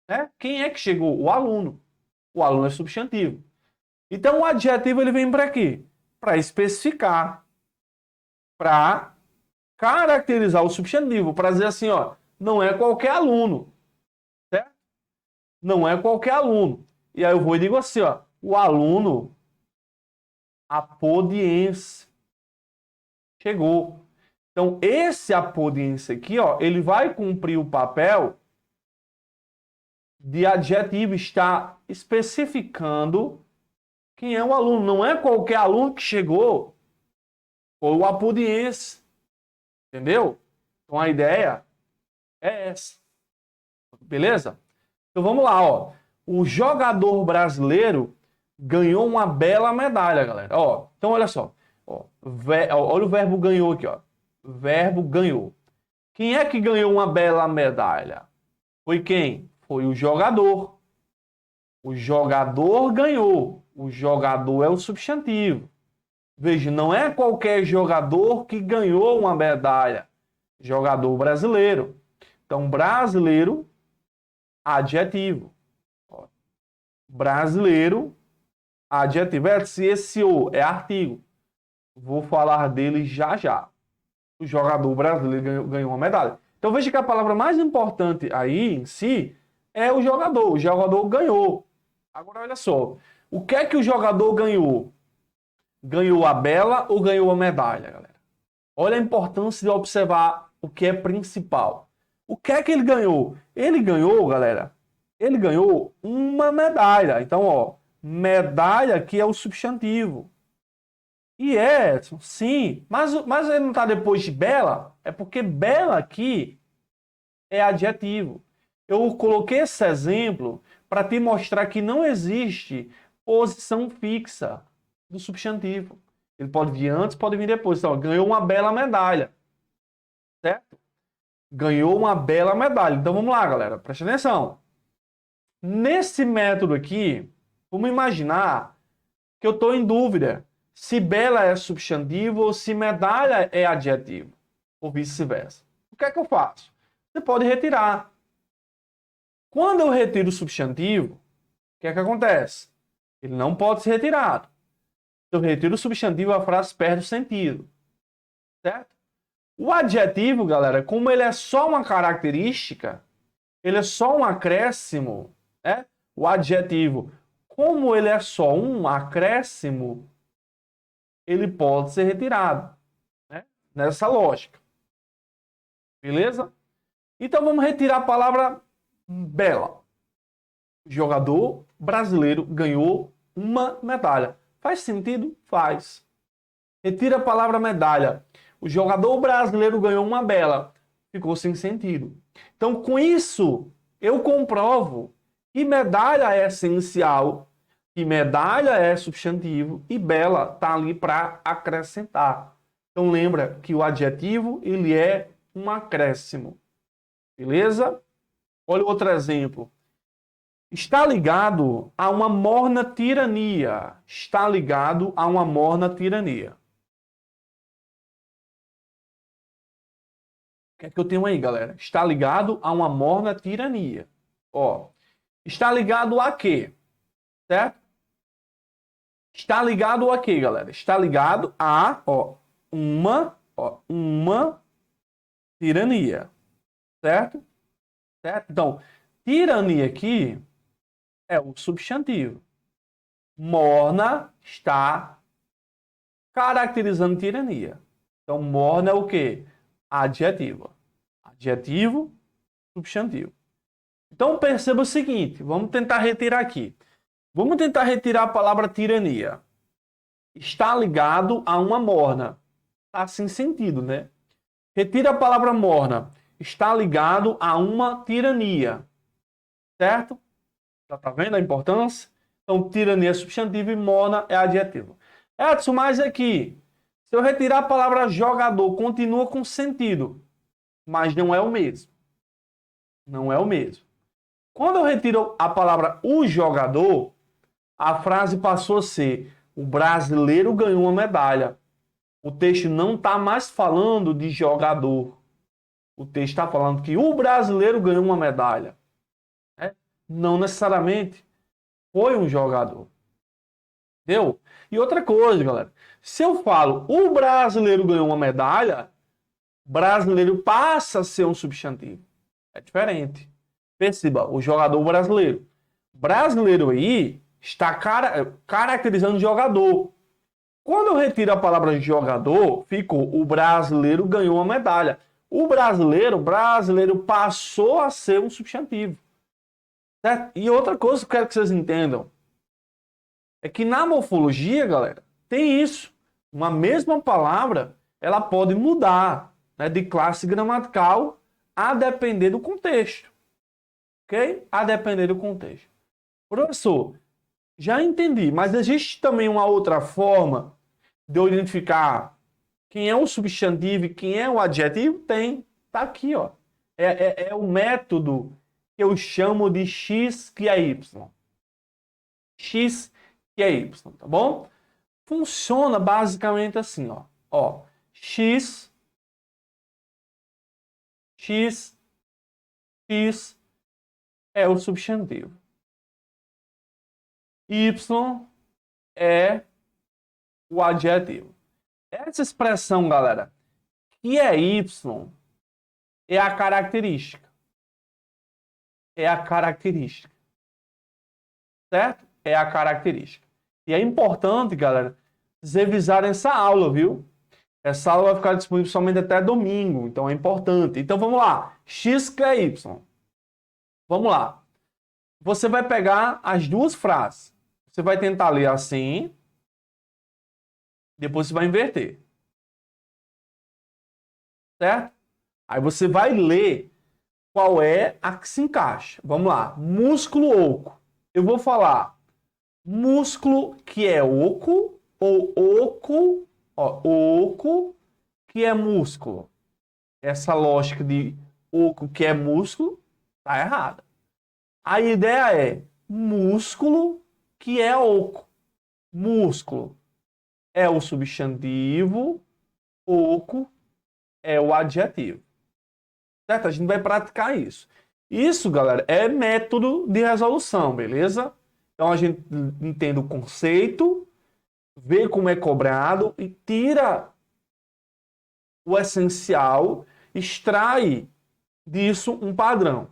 né? Quem é que chegou? O aluno. O aluno é substantivo. Então o adjetivo ele vem para quê? Para especificar, para caracterizar o substantivo, para dizer assim, ó, não é qualquer aluno, certo? Não é qualquer aluno. E aí eu vou e digo assim, ó, o aluno apodiense chegou. Então esse apodiense aqui, ó, ele vai cumprir o papel de adjetivo, está especificando quem é o aluno. Não é qualquer aluno que chegou, foi o apodiense. Entendeu? Então a ideia é essa. Beleza? Então vamos lá, ó. O jogador brasileiro ganhou uma bela medalha, galera. Ó, então olha só. Ó, olha o verbo ganhou aqui, ó. Verbo ganhou. Quem é que ganhou uma bela medalha? Foi quem? Foi o jogador. O jogador ganhou. O jogador é o substantivo. Veja, não é qualquer jogador que ganhou uma medalha. Jogador brasileiro. Então, brasileiro, adjetivo. Brasileiro, adjetivo. Esse o é artigo. Vou falar dele já já. O jogador brasileiro ganhou uma medalha. Então, veja que a palavra mais importante aí em si é o jogador. O jogador ganhou. Agora, olha só. O que é que o jogador ganhou? Ganhou a bela ou ganhou a medalha, galera? Olha a importância de observar o que é principal. O que é que ele ganhou? Ele ganhou, galera, ele ganhou uma medalha. Então, ó, medalha aqui é o substantivo. E Edson, sim, mas ele não está depois de bela? É porque bela aqui é adjetivo. Eu coloquei esse exemplo para te mostrar que não existe posição fixa do substantivo. Ele pode vir antes, pode vir depois. Então, ganhou uma bela medalha. Certo? Ganhou uma bela medalha. Então, vamos lá, galera. Presta atenção. Nesse método aqui, vamos imaginar que eu estou em dúvida se bela é substantivo ou se medalha é adjetivo. Ou vice-versa. O que é que eu faço? Você pode retirar. Quando eu retiro o substantivo, o que é que acontece? Ele não pode ser retirado. Se eu retiro o substantivo, a frase perde o sentido. Certo? O adjetivo, galera, como ele é só uma característica, ele é só um acréscimo, né? O adjetivo, como ele é só um acréscimo, ele pode ser retirado, né? Nessa lógica. Beleza? Então vamos retirar a palavra bela. O jogador brasileiro ganhou uma medalha. Faz sentido? Faz. Retira a palavra medalha. O jogador brasileiro ganhou uma bela. Ficou sem sentido. Então, com isso, eu comprovo que medalha é essencial, que medalha é substantivo e bela está ali para acrescentar. Então, lembra que o adjetivo ele é um acréscimo. Beleza? Olha outro exemplo. Está ligado a uma morna tirania. Está ligado a uma morna tirania. O que é que eu tenho aí, galera? Está ligado a uma morna tirania. Ó, está ligado a quê? Certo? Está ligado a quê, galera? Está ligado a, uma tirania. Certo? Certo? Então, tirania aqui é o substantivo. Morna está caracterizando tirania. Então, morna é o quê? Adjetivo. Adjetivo, substantivo. Então, perceba o seguinte. Vamos tentar retirar aqui. Vamos tentar retirar a palavra tirania. Está ligado a uma morna. Está sem sentido, né? Retira a palavra morna. Está ligado a uma tirania. Certo? Já está vendo a importância? Então, tirania é substantivo e morna é adjetivo. Edson, mas aqui, se eu retirar a palavra jogador, continua com sentido, mas não é o mesmo. Não é o mesmo. Quando eu retiro a palavra o jogador, a frase passou a ser o brasileiro ganhou uma medalha. O texto não está mais falando de jogador. O texto está falando que o brasileiro ganhou uma medalha. Não necessariamente foi um jogador. Entendeu? E outra coisa, galera. Se eu falo o brasileiro ganhou uma medalha, brasileiro passa a ser um substantivo. É diferente. Perceba, o jogador brasileiro. Brasileiro aí está caracterizando jogador. Quando eu retiro a palavra jogador, ficou o brasileiro ganhou uma medalha. O brasileiro passou a ser um substantivo. Certo? E outra coisa que eu quero que vocês entendam é que na morfologia, galera, tem isso. Uma mesma palavra, ela pode mudar, né, de classe gramatical a depender do contexto. Ok? A depender do contexto. Professor, já entendi, mas existe também uma outra forma de eu identificar quem é o substantivo e quem é o adjetivo? Tem. Tá aqui, ó. É o método que eu chamo de X que é Y. X que é Y, tá bom? Funciona basicamente assim, ó. X é o substantivo. Y é o adjetivo. Essa expressão, galera, que é Y, é a característica. é a característica. Certo? É a característica. E é importante, galera, vocês revisarem essa aula, viu? Essa aula vai ficar disponível somente até domingo, então é importante. Então vamos lá. X que é Y. Vamos lá. Você vai pegar as duas frases. Você vai tentar ler assim. Depois você vai inverter. Certo? Aí você vai ler qual é a que se encaixa. Vamos lá. Músculo oco. Eu vou falar músculo que é oco ou oco, oco que é músculo. Essa lógica de oco que é músculo tá errada. A ideia é músculo que é oco. Músculo é o substantivo, oco é o adjetivo. Certo? A gente vai praticar isso. Isso, galera, é método de resolução, beleza? Então a gente entende o conceito, vê como é cobrado e tira o essencial, extrai disso um padrão.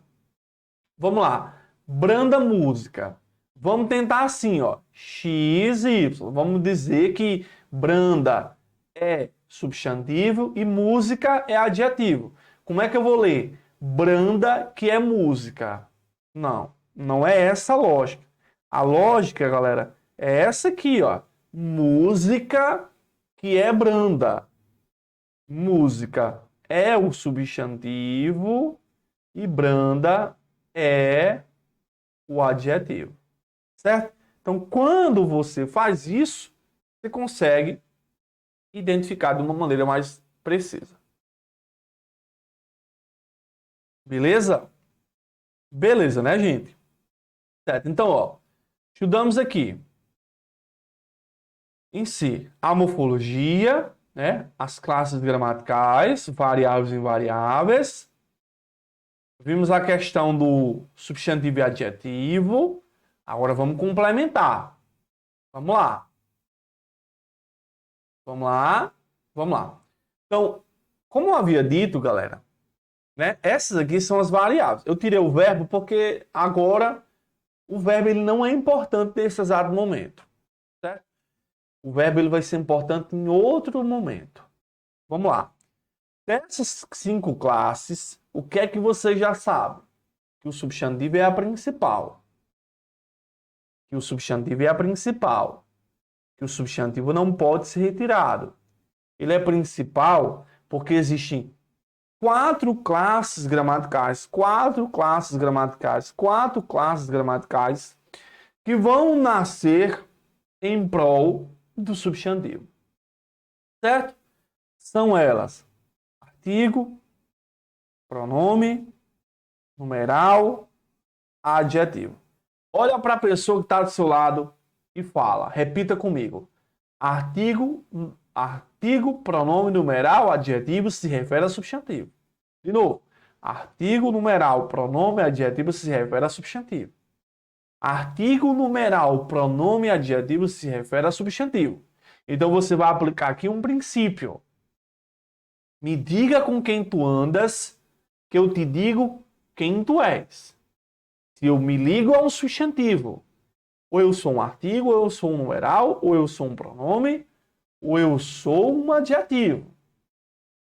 Vamos lá. Branda música. Vamos tentar assim, ó. X, Y. Vamos dizer que branda é substantivo e música é adjetivo. Como é que eu vou ler? Branda que é música. Não, não é essa a lógica. A lógica, galera, é essa aqui, ó. Música que é branda. Música é o substantivo e branda é o adjetivo. Certo? Então, quando você faz isso, você consegue identificar de uma maneira mais precisa. Beleza? Beleza, né, gente? Certo. Então, ó, estudamos aqui em si a morfologia, né? As classes gramaticais, variáveis e invariáveis. Vimos a questão do substantivo e adjetivo. Agora vamos complementar. Vamos lá. Vamos lá. Vamos lá. Então, como eu havia dito, galera, né? Essas aqui são as variáveis. Eu tirei o verbo porque agora o verbo ele não é importante nesse exato momento. Certo? O verbo ele vai ser importante em outro momento. Vamos lá. Dessas 5 classes, o que é que você já sabe? Que o substantivo é a principal. Que o substantivo é a principal. Que o substantivo não pode ser retirado. Ele é principal porque existem 4 classes gramaticais, 4 classes gramaticais, 4 classes gramaticais que vão nascer em prol do substantivo. Certo? São elas artigo, pronome, numeral, adjetivo. Olha para a pessoa que está do seu lado e fala, repita comigo. Artigo, pronome, numeral, adjetivo se refere a substantivo. De novo. Artigo, numeral, pronome, adjetivo se refere a substantivo. Artigo, numeral, pronome, adjetivo se refere a substantivo. Então você vai aplicar aqui um princípio. Me diga com quem tu andas, que eu te digo quem tu és. Se eu me ligo a um substantivo, ou eu sou um artigo, ou eu sou um numeral, ou eu sou um pronome, ou eu sou um adjetivo.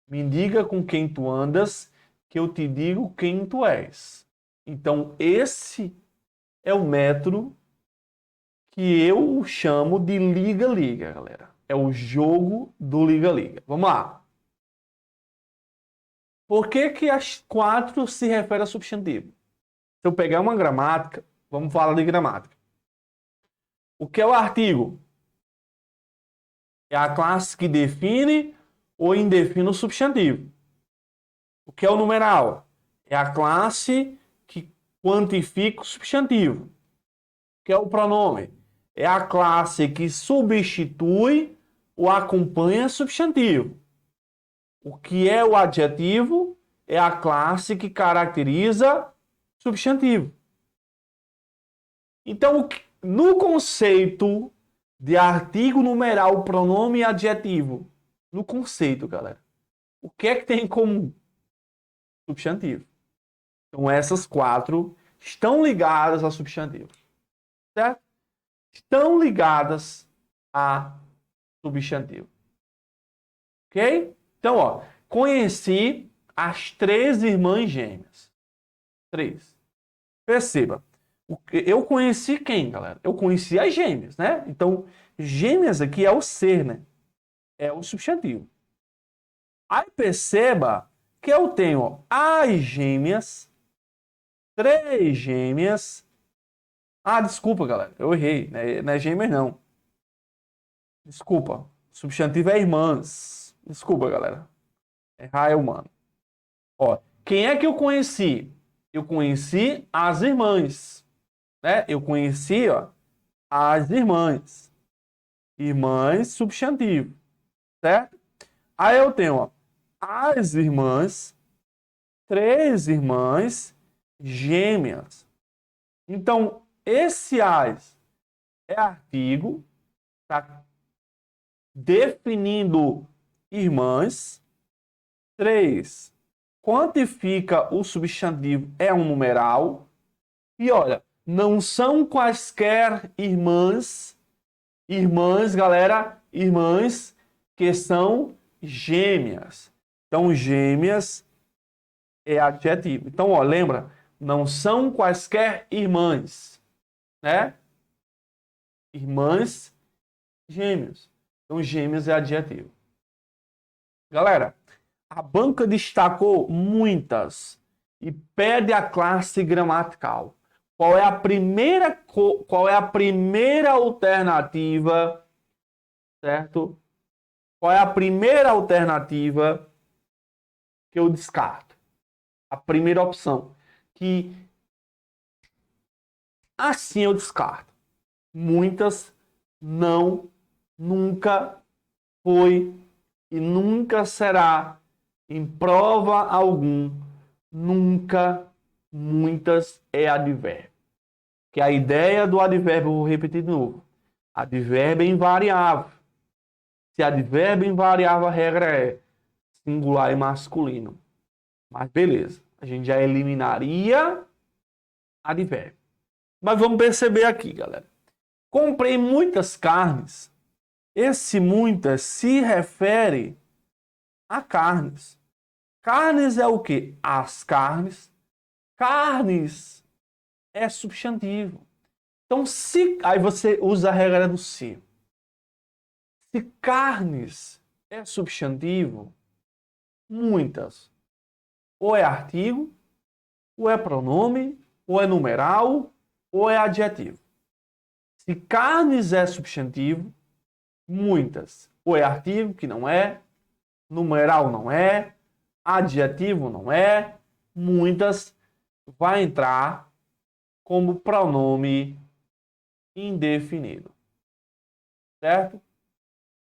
Me diga com quem tu andas, que eu te digo quem tu és. Então, esse é o método que eu chamo de liga-liga, galera. É o jogo do liga-liga. Vamos lá. Por que que as 4 se referem a substantivo? Se eu pegar uma gramática, vamos falar de gramática. O que é o artigo? É a classe que define ou indefine o substantivo. O que é o numeral? É a classe que quantifica o substantivo. O que é o pronome? É a classe que substitui ou acompanha substantivo. O que é o adjetivo? É a classe que caracteriza substantivo. Então, no conceito de artigo, numeral, pronome e adjetivo, no conceito, galera, o que é que tem em comum? Substantivo. Então, essas 4 estão ligadas ao substantivo. Certo? Estão ligadas a substantivo. Ok? Então, ó, conheci as 3 irmãs gêmeas. 3. Perceba. Eu conheci quem, galera? Eu conheci as gêmeas, né? Então, gêmeas aqui é o ser, né? É o substantivo. Aí perceba que eu tenho ó, as gêmeas, 3 gêmeas. Ah, desculpa, galera. Eu errei. Não é gêmeas, não. Desculpa. O substantivo é irmãs. Desculpa, galera. Errar é humano. Ó, quem é que eu conheci? Eu conheci as irmãs. Né? Eu conheci ó, as irmãs. Irmãs, substantivo. Certo? Aí eu tenho ó, as irmãs, 3 irmãs gêmeas. Então, esse as é artigo, tá definindo irmãs. 3 quantifica o substantivo, é um numeral. E olha, não são quaisquer irmãs, galera, irmãs que são gêmeas. Então, gêmeas é adjetivo. Então, ó, lembra, não são quaisquer irmãs, né? Irmãs gêmeas. Então, gêmeas é adjetivo. Galera, a banca destacou muitas e pede a classe gramatical. Qual é a primeira alternativa, certo? Qual é a primeira alternativa que eu descarto? A primeira opção, que assim eu descarto. Muitas não, nunca foi e nunca será em prova algum, nunca, muitas é advérbio. Que a ideia do advérbio, vou repetir de novo. Advérbio é invariável. Se advérbio é invariável, a regra é singular e masculino. Mas beleza, a gente já eliminaria advérbio. Mas vamos perceber aqui, galera. Comprei muitas carnes. Esse muitas se refere a carnes. Carnes é o quê? As carnes. Carnes é substantivo. Então, aí você usa a regra do se. Se carnes é substantivo, muitas. Ou é artigo, ou é pronome, ou é numeral, ou é adjetivo. Se carnes é substantivo, muitas. Ou é artigo, que não é, numeral não é, adjetivo não é, muitas vai entrar como pronome indefinido. Certo?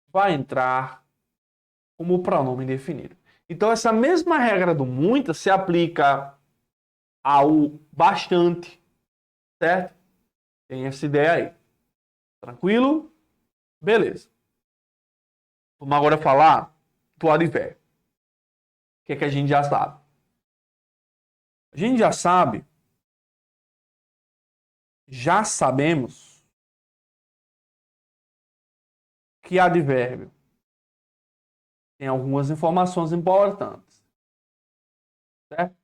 Vai entrar como pronome indefinido. Então, essa mesma regra do muitas se aplica ao bastante. Certo? Tem essa ideia aí. Tranquilo? Beleza. Vamos agora falar do advérbio. O que é que a gente já sabe? A gente já sabemos que advérbio tem algumas informações importantes. Certo?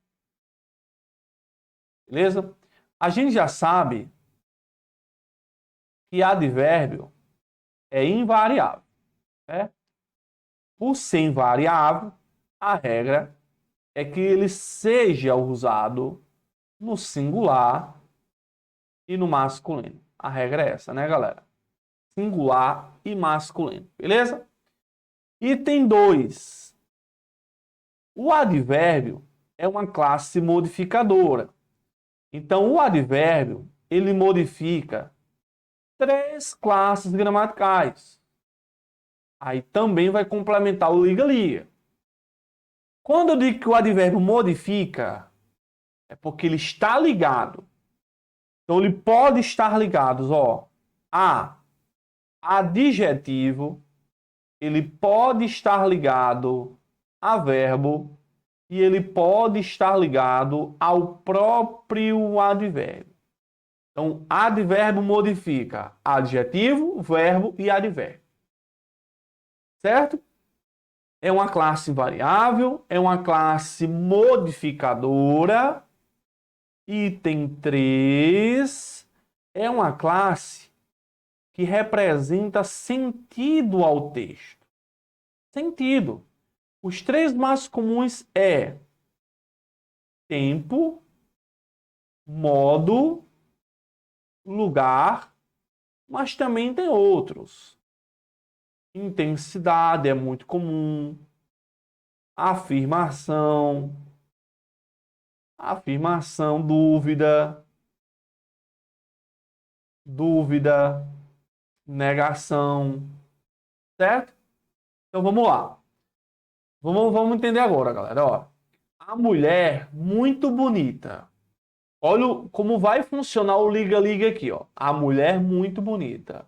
Beleza? A gente já sabe que advérbio é invariável. Certo? Por ser invariável, a regra é que ele seja usado no singular e no masculino. A regra é essa, né, galera? Singular e masculino. Beleza? Item 2. O advérbio é uma classe modificadora. Então, o advérbio, ele modifica 3 classes gramaticais. Aí também vai complementar o liga-liga. Quando eu digo que o advérbio modifica, é porque ele está ligado. Então, ele pode estar ligado, ó, a adjetivo, ele pode estar ligado a verbo e ele pode estar ligado ao próprio advérbio. Então, advérbio modifica adjetivo, verbo e advérbio. Certo? É uma classe variável, é uma classe modificadora. Item 3 é uma classe que representa sentido ao texto. Sentido. Os 3 mais comuns é tempo, modo, lugar, mas também tem outros. Intensidade é muito comum. Afirmação, dúvida, negação, certo? Então vamos lá. Vamos entender agora, galera. Ó, a mulher muito bonita. Olha como vai funcionar o liga-liga aqui, ó. A mulher muito bonita.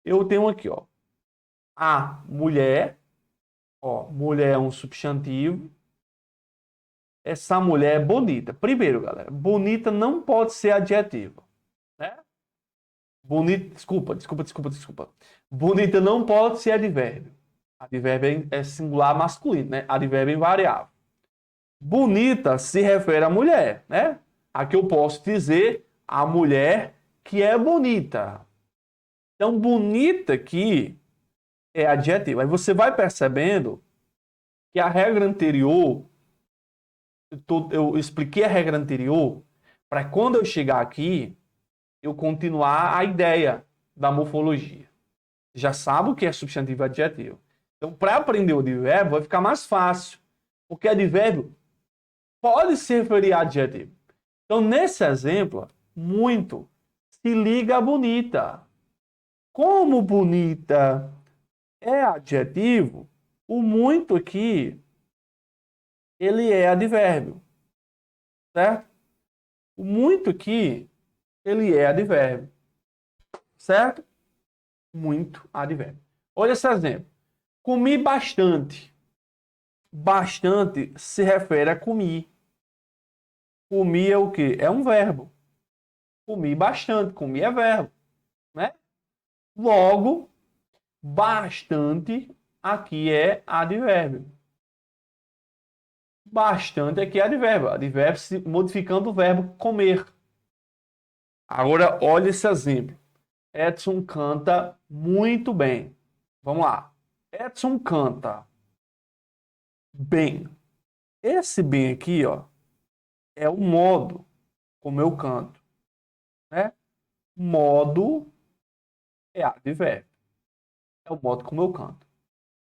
Eu tenho aqui, ó. A mulher, ó, mulher é um substantivo. Essa mulher é bonita. Primeiro, galera, bonita não pode ser adjetivo, né? Bonita, desculpa. Bonita não pode ser advérbio. Advérbio é singular masculino, né? Advérbio é invariável. Bonita se refere à mulher, né? Aqui eu posso dizer a mulher que é bonita. Então, bonita aqui é adjetivo. Aí você vai percebendo que a regra anterior, eu expliquei a regra anterior para quando eu chegar aqui, eu continuar a ideia da morfologia. Já sabe o que é substantivo e adjetivo. Então, para aprender o advérbio, vai ficar mais fácil. Porque advérbio pode se referir a adjetivo. Então, nesse exemplo, muito se liga a bonita. Como bonita é adjetivo, o muito aqui, ele é advérbio. Certo? O muito aqui, ele é advérbio. Certo? Muito advérbio. Olha esse exemplo. Comi bastante. Bastante se refere a comer. Comi é o quê? É um verbo. Comi bastante. Comi é verbo. Né? Logo, bastante aqui é advérbio. Bastante aqui é advérbio. Advérbio se modificando o verbo comer. Agora, olha esse exemplo. Edson canta muito bem. Vamos lá. Edson canta bem. Esse bem aqui, ó, é o modo como eu canto, né? Modo é advérbio. É o modo como eu canto.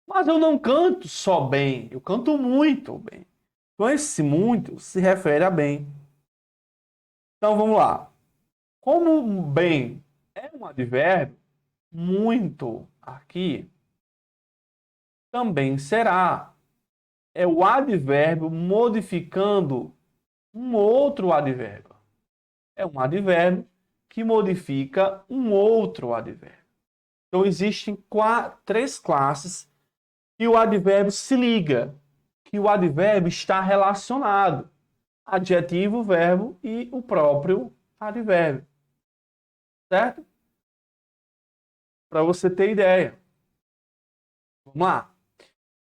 Mas eu não canto só bem, eu canto muito bem. Então esse muito se refere a bem. Então vamos lá. Como bem é um advérbio, muito aqui também será. É o advérbio modificando um outro advérbio. É um advérbio que modifica um outro advérbio. Então, existem 3 classes que o advérbio se liga, que o advérbio está relacionado. Adjetivo, verbo e o próprio advérbio. Certo? Para você ter ideia. Vamos lá.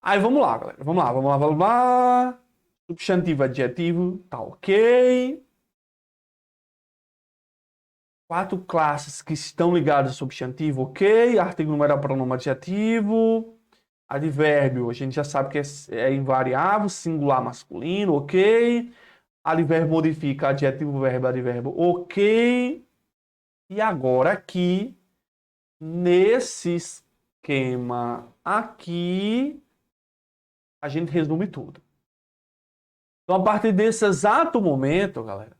Aí vamos lá, galera. Vamos lá. Substantivo, adjetivo, tá ok. 4 classes que estão ligadas ao substantivo, ok. Artigo, numeral, pronome, adjetivo. Advérbio, a gente já sabe que é invariável, singular, masculino, ok. Advérbio modifica adjetivo, verbo, advérbio, ok. E agora aqui, nesse esquema aqui, a gente resume tudo. Então, a partir desse exato momento, galera,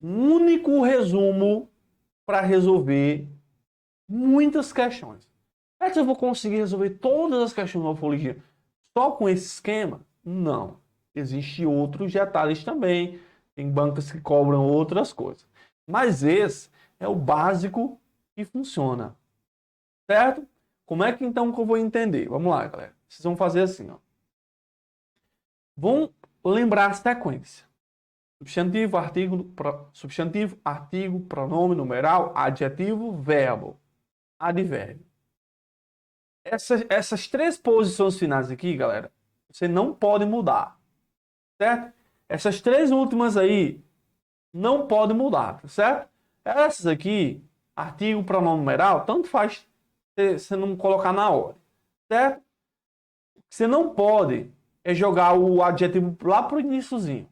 um único resumo para resolver muitas questões. Mas eu vou conseguir resolver todas as questões de morfologia só com esse esquema? Não. Existem outros detalhes também. Tem bancas que cobram outras coisas. Mas esse é o básico que funciona. Certo? Como é que então que eu vou entender? Vamos lá, galera. Vocês vão fazer assim, ó. Vão lembrar a sequência. Substantivo, artigo, pronome, numeral, adjetivo, verbo, advérbio. Essas 3 posições finais aqui, galera, você não pode mudar, certo? Essas 3 últimas aí não pode mudar, tá certo? Essas aqui, artigo, pronome, numeral, tanto faz você não colocar na ordem, certo? Você não pode jogar o adjetivo lá pro iniciozinho,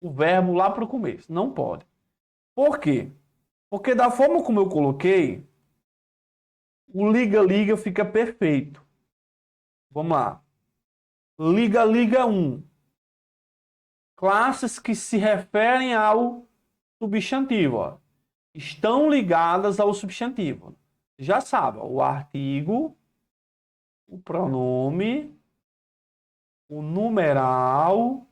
o verbo lá pro começo, não pode. Por quê? Porque da forma como eu coloquei, o liga-liga fica perfeito. Vamos lá. Liga-liga 1. Classes que se referem ao substantivo. Ó. Estão ligadas ao substantivo. Já sabe, ó, o artigo, o pronome, o numeral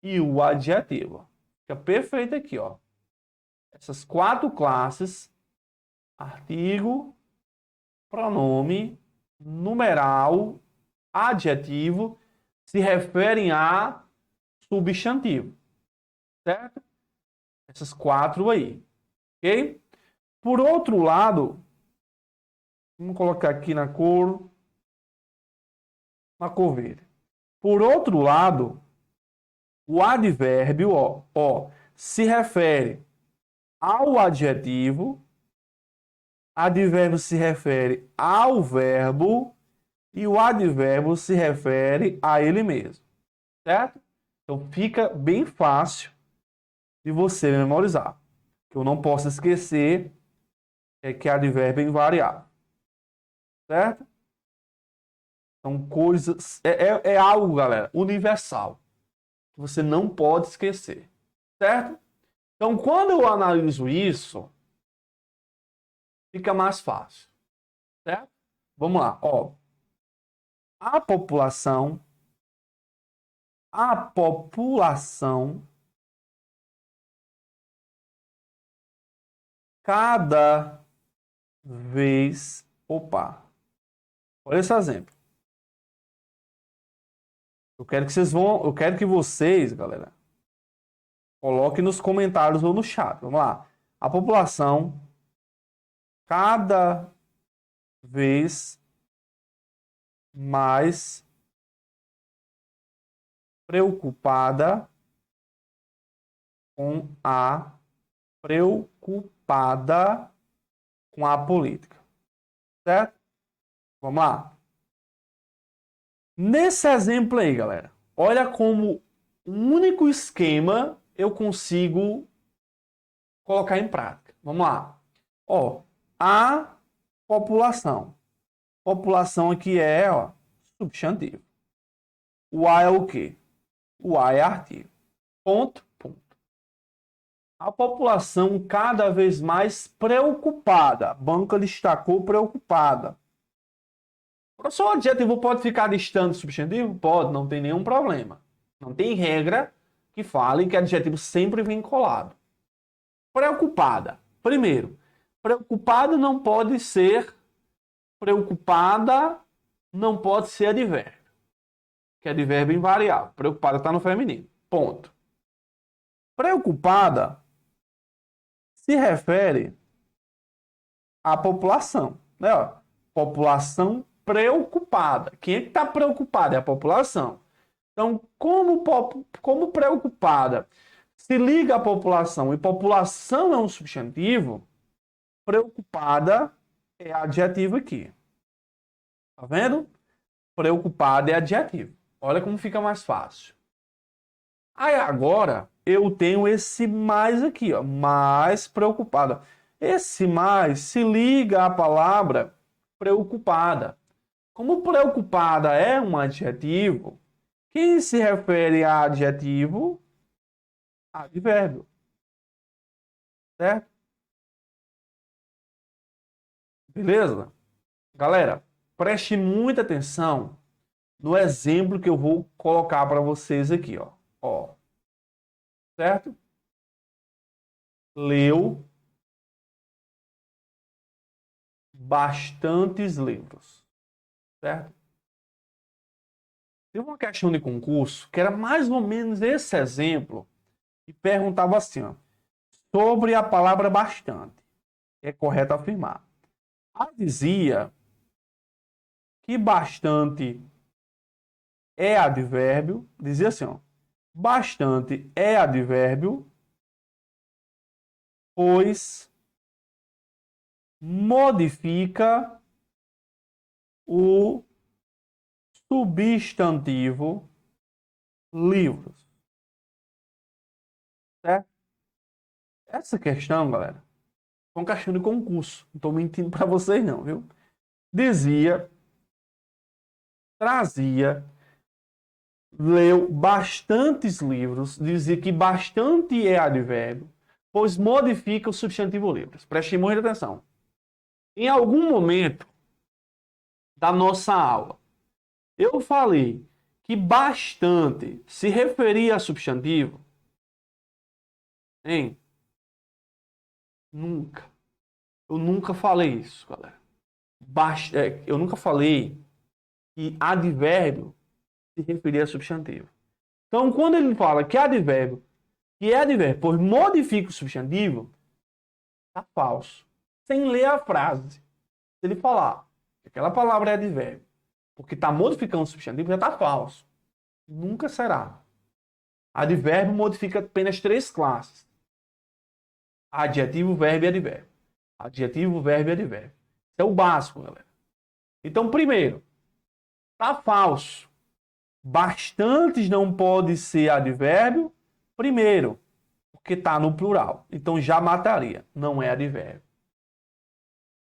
e o adjetivo. Fica perfeito aqui, ó. Essas 4 classes, artigo, pronome, numeral, adjetivo, se referem a substantivo, certo? Essas 4 aí, ok? Por outro lado, vamos colocar aqui na cor verde. Por outro lado, o advérbio, se refere ao adjetivo, advérbio se refere ao verbo e o advérbio se refere a ele mesmo, certo? Então fica bem fácil de você memorizar. O que eu não posso esquecer é que advérbio é invariável, certo? São coisas, é algo, galera, universal, que você não pode esquecer, certo? Então quando eu analiso isso, fica mais fácil, certo? Vamos lá, ó. A população cada vez, olha esse exemplo. Eu quero que vocês, galera, coloquem nos comentários ou no chat. Vamos lá. A população cada vez mais preocupada com a política, certo? Vamos lá. Nesse exemplo aí, galera, olha como um único esquema eu consigo colocar em prática. Vamos lá. Ó, a população. População aqui é, substantivo. O A é o quê? O A é artigo. Ponto. A população cada vez mais preocupada. A banca destacou preocupada. Professor, o adjetivo pode ficar distante do substantivo? Pode, não tem nenhum problema. Não tem regra que fale que adjetivo sempre vem colado. Preocupada. Primeiro, preocupada não pode ser advérbio. Que é advérbio invariável. Preocupada está no feminino. Ponto. Preocupada se refere à população. Né? População preocupada. Quem é que está preocupada? É a população. Então, como preocupada se liga à população e população é um substantivo, preocupada é adjetivo aqui. Tá vendo? Preocupada é adjetivo. Olha como fica mais fácil. Aí agora eu tenho esse mais aqui, mais preocupada. Esse mais se liga à palavra preocupada. Como preocupada é um adjetivo, quem se refere a adjetivo? Advérbio. Certo? Beleza? Galera, preste muita atenção no exemplo que eu vou colocar para vocês aqui, ó. Certo? Leu bastantes livros. Certo? Teve uma questão de concurso que era mais ou menos esse exemplo e perguntava assim, ó, sobre a palavra bastante. É correto afirmar. Aí dizia que bastante é advérbio, dizia assim, ó, bastante é advérbio, pois modifica o substantivo livros. Certo? Essa questão, galera, é uma questão de concurso. Não estou mentindo para vocês não, viu? Trazia, leu bastantes livros, dizia que bastante é advérbio, pois modifica o substantivo livros. Prestem muita atenção. Em algum momento da nossa aula, eu falei que bastante se referia a substantivo? Hein? Nunca. Eu nunca falei isso, galera. Eu nunca falei que advérbio se referia a substantivo. Então, quando ele fala que é advérbio, pois modifica o substantivo, tá falso. Sem ler a frase. Se ele falar que aquela palavra é advérbio, porque está modificando o substantivo, já está falso. Nunca será. Advérbio modifica apenas 3 classes. Adjetivo, verbo e advérbio. Adjetivo, verbo e advérbio. Isso é o básico, galera. Então, primeiro, está falso. Bastantes não pode ser advérbio. Primeiro, porque está no plural. Então, já mataria. Não é advérbio.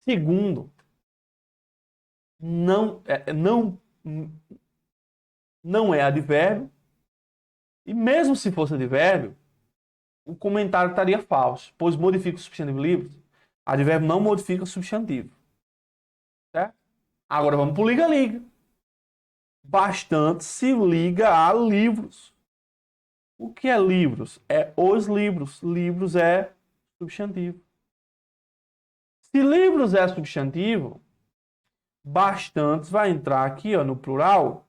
Segundo, não é advérbio. E mesmo se fosse advérbio, o comentário estaria falso, pois modifica o substantivo livros. Advérbio não modifica o substantivo. Certo? Agora vamos para o liga-liga. Bastante se liga a livros. O que é livros? É os livros. Livros é substantivo. Se livros é substantivo, bastantes vai entrar aqui, ó, no plural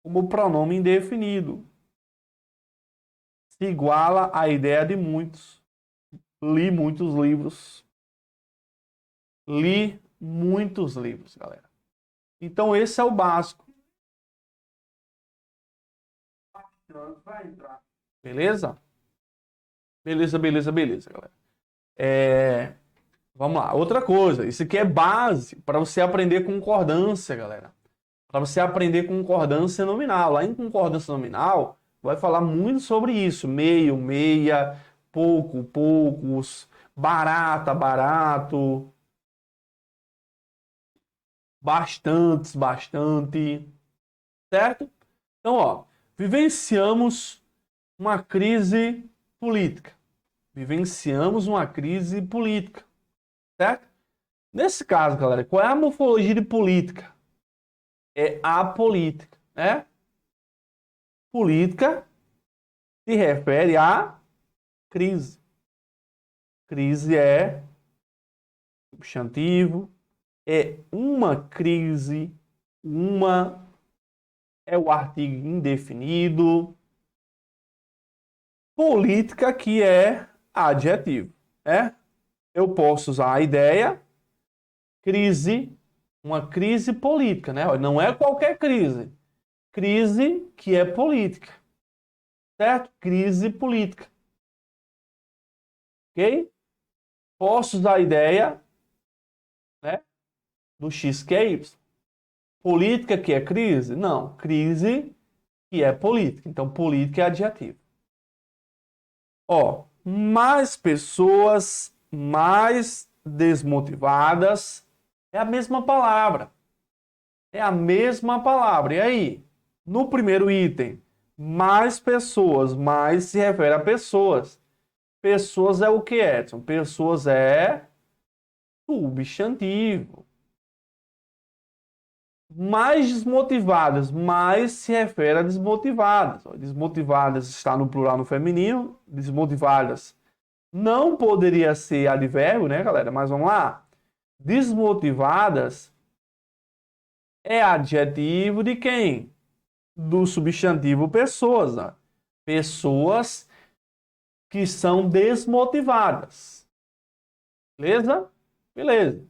como pronome indefinido. Se iguala à ideia de muitos. Li muitos livros. Li muitos livros, galera. Então, esse é o básico. Vai entrar. Beleza? Beleza, galera. Vamos lá. Outra coisa. Isso aqui é base para você aprender concordância, galera. Para você aprender concordância nominal. Lá em concordância nominal, vai falar muito sobre isso. Meio, meia, pouco, poucos, barata, barato, bastantes, bastante. Certo? Então, ó, vivenciamos uma crise política. Vivenciamos uma crise política. Certo? Nesse caso, galera, qual é a morfologia de política? É apolítica, né? Política se refere à crise. Crise é substantivo, é uma crise, é o artigo indefinido. Política que é adjetivo, né? Eu posso usar a ideia crise, uma crise política, né? Não é qualquer crise. Crise que é política. Certo? Crise política. Ok? Posso usar a ideia, né, do X que é Y. Política que é crise? Não. Crise que é política. Então, política é adjetivo. Ó, mais pessoas mais desmotivadas é a mesma palavra. É a mesma palavra. E aí? No primeiro item, mais pessoas, mais se refere a pessoas. Pessoas é o que, Edson? Pessoas é substantivo. Mais desmotivadas, mais se refere a desmotivadas. Desmotivadas está no plural no feminino. Desmotivadas não poderia ser advérbio, né, galera? Mas vamos lá. Desmotivadas é adjetivo de quem? do substantivo pessoas, né? Pessoas que são desmotivadas. Beleza? Beleza.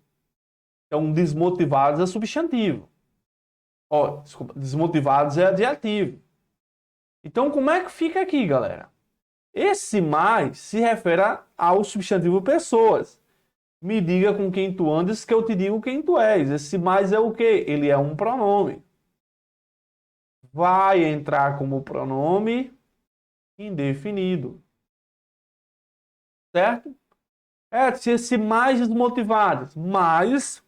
Então, desmotivados é substantivo. Ó, desculpa, desmotivados é adjetivo. Então, como é que fica aqui, galera? Esse mais se refere ao substantivo pessoas. Me diga com quem tu andas que eu te digo quem tu és. Esse mais é o quê? Ele é um pronome. Vai entrar como pronome indefinido. Certo? Se esse mais desmotivados, mais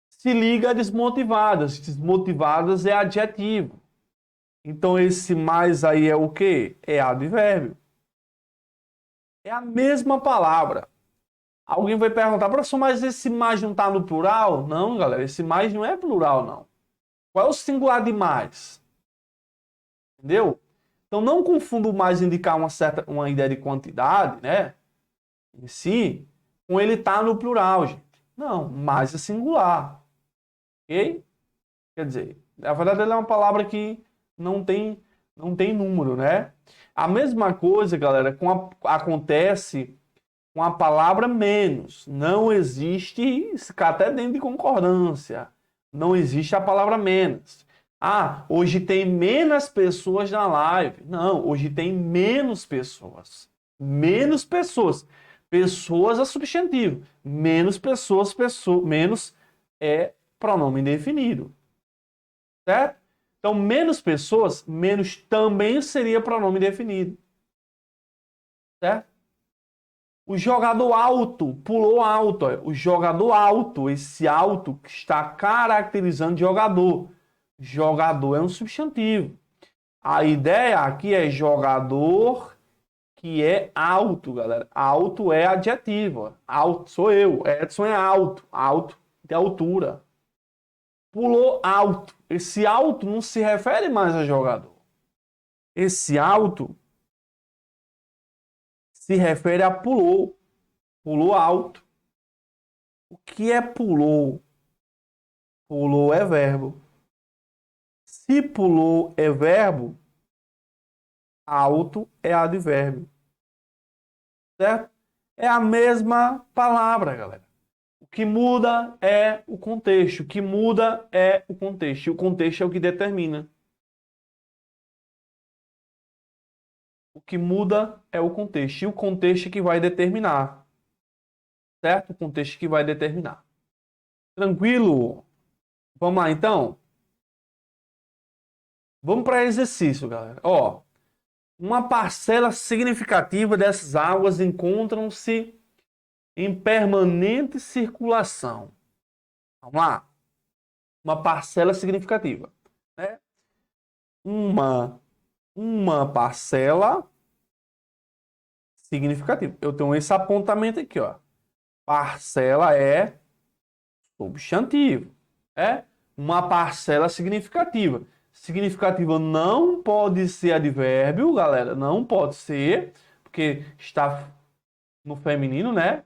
se liga a desmotivadas. Desmotivadas é adjetivo. Então esse mais aí é o quê? É advérbio. É a mesma palavra. Alguém vai perguntar, professor, mas esse mais não está no plural? Não, galera, esse mais não é plural, não. Qual é o singular de mais? Entendeu? Então não confunda o mais indicar uma ideia de quantidade, né? Em si, com ele estar no plural, gente. Não, mais é singular. Ok? Quer dizer, na verdade ele é uma palavra que não tem número, né? A mesma coisa, galera, acontece com a palavra menos. Não existe, isso fica até dentro de concordância. Não existe a palavra menos. Ah, hoje tem menos pessoas na live. Não, hoje tem menos pessoas. Menos pessoas. Pessoas é substantivo. Menos pessoas, menos é pronome indefinido. Certo? Então, menos pessoas, menos também seria pronome definido. Certo? O jogador alto, pulou alto. Ó. O jogador alto, esse alto que está caracterizando jogador. Jogador é um substantivo. A ideia aqui é jogador que é alto, galera. Alto é adjetivo. Ó. Alto sou eu. Edson é alto. Alto de altura. Pulou alto. Esse alto não se refere mais a jogador. Esse alto se refere a pulou. Pulou alto. O que é pulou? Pulou é verbo. Se pulou é verbo, alto é advérbio. Certo? É a mesma palavra, galera. O que muda é o contexto. O que muda é o contexto. E o contexto é o que determina. O que muda é o contexto. E o contexto é que vai determinar. Certo? O contexto que vai determinar. Tranquilo? Vamos lá, então? Vamos para exercício, galera. Ó, uma parcela significativa dessas águas encontram-se em permanente circulação. Vamos lá. Uma parcela significativa. Né? Uma parcela significativa. Eu tenho esse apontamento aqui, ó. Parcela é substantivo. É uma parcela significativa. Significativa não pode ser advérbio, galera. Não pode ser, porque está no feminino, né?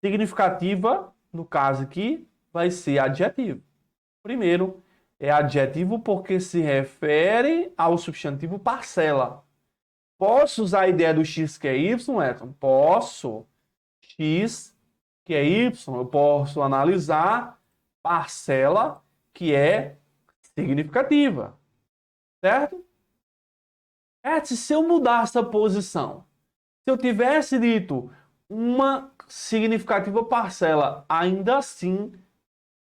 Significativa, no caso aqui, vai ser adjetivo. Primeiro, é adjetivo porque se refere ao substantivo parcela. Posso usar a ideia do x que é y, Edson? Posso. X que é y. Eu posso analisar parcela que é significativa. Certo? Se eu mudar essa posição, se eu tivesse dito uma significativa parcela, ainda assim,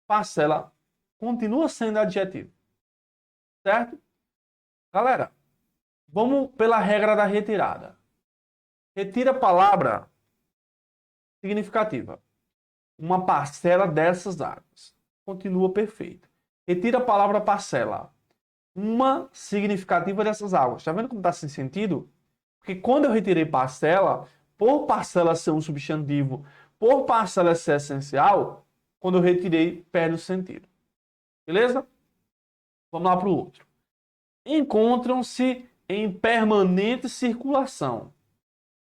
parcela continua sendo adjetivo. Certo? Galera, vamos pela regra da retirada. Retira a palavra significativa. Uma parcela dessas águas. Continua perfeito. Retira a palavra parcela. Uma significativa dessas águas. Está vendo como está sem sentido? Porque quando eu retirei parcela, por parcela ser um substantivo, por parcela ser essencial, quando eu retirei, perde o sentido. Beleza? Vamos lá para o outro. Encontram-se em permanente circulação.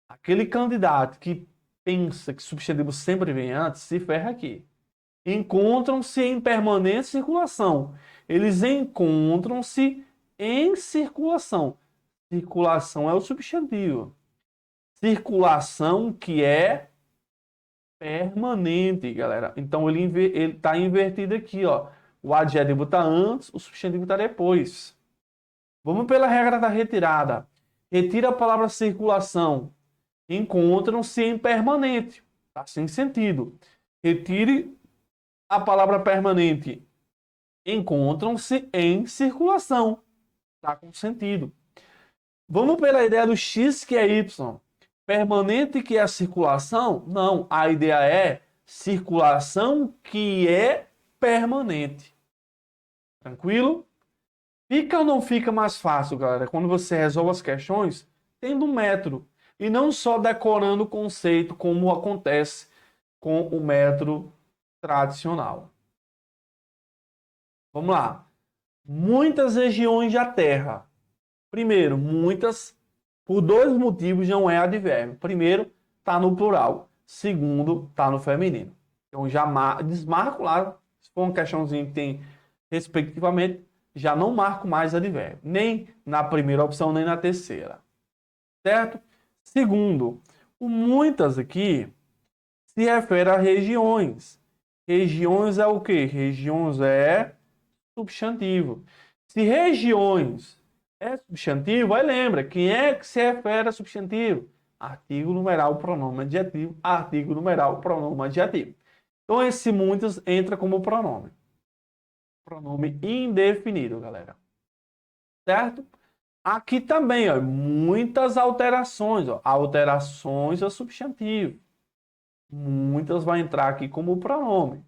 Aquele candidato que pensa que substantivo sempre vem antes, se ferra aqui. Encontram-se em permanente circulação. Eles encontram-se em circulação. Circulação é o substantivo. Circulação que é permanente, galera. Então ele está invertido aqui, ó. O adjetivo está antes, o substantivo está depois. Vamos pela regra da retirada. Retira a palavra circulação. Encontram-se em permanente. Está sem sentido. Retire a palavra permanente. Encontram-se em circulação. Está com sentido. Vamos pela ideia do X que é Y. Permanente que é a circulação? Não. A ideia é circulação que é permanente. Tranquilo? Fica ou não fica mais fácil, galera, quando você resolve as questões tendo um método e não só decorando o conceito como acontece com o método tradicional. Vamos lá. Muitas regiões da Terra. Primeiro, muitas, por dois motivos, não é advérbio. Primeiro, está no plural. Segundo, está no feminino. Então já desmarco lá, se for uma questãozinha que tem respectivamente, já não marco mais advérbio. Nem na primeira opção, nem na terceira. Certo? Segundo, o muitas aqui se refere a regiões. Regiões é o quê? Regiões é substantivo. Se regiões é substantivo, aí lembra, quem é que se refere a substantivo? Artigo, numeral, pronome adjetivo. Artigo, numeral, pronome adjetivo. Então esse muitas entra como pronome. Pronome indefinido, galera. Certo? Aqui também, ó, muitas alterações. Ó, alterações é substantivo. Muitas vai entrar aqui como pronome.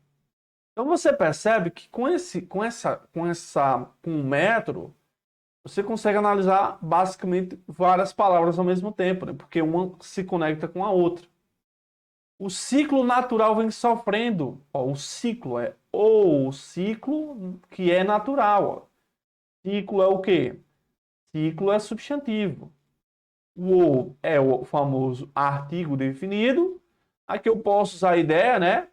Então você percebe que com o método, você consegue analisar basicamente várias palavras ao mesmo tempo, né? Porque uma se conecta com a outra. O ciclo natural vem sofrendo. Ó, o ciclo é o ciclo que é natural. Ó. Ciclo é o quê? Ciclo é substantivo. O é o famoso artigo definido. Aqui eu posso usar a ideia, né?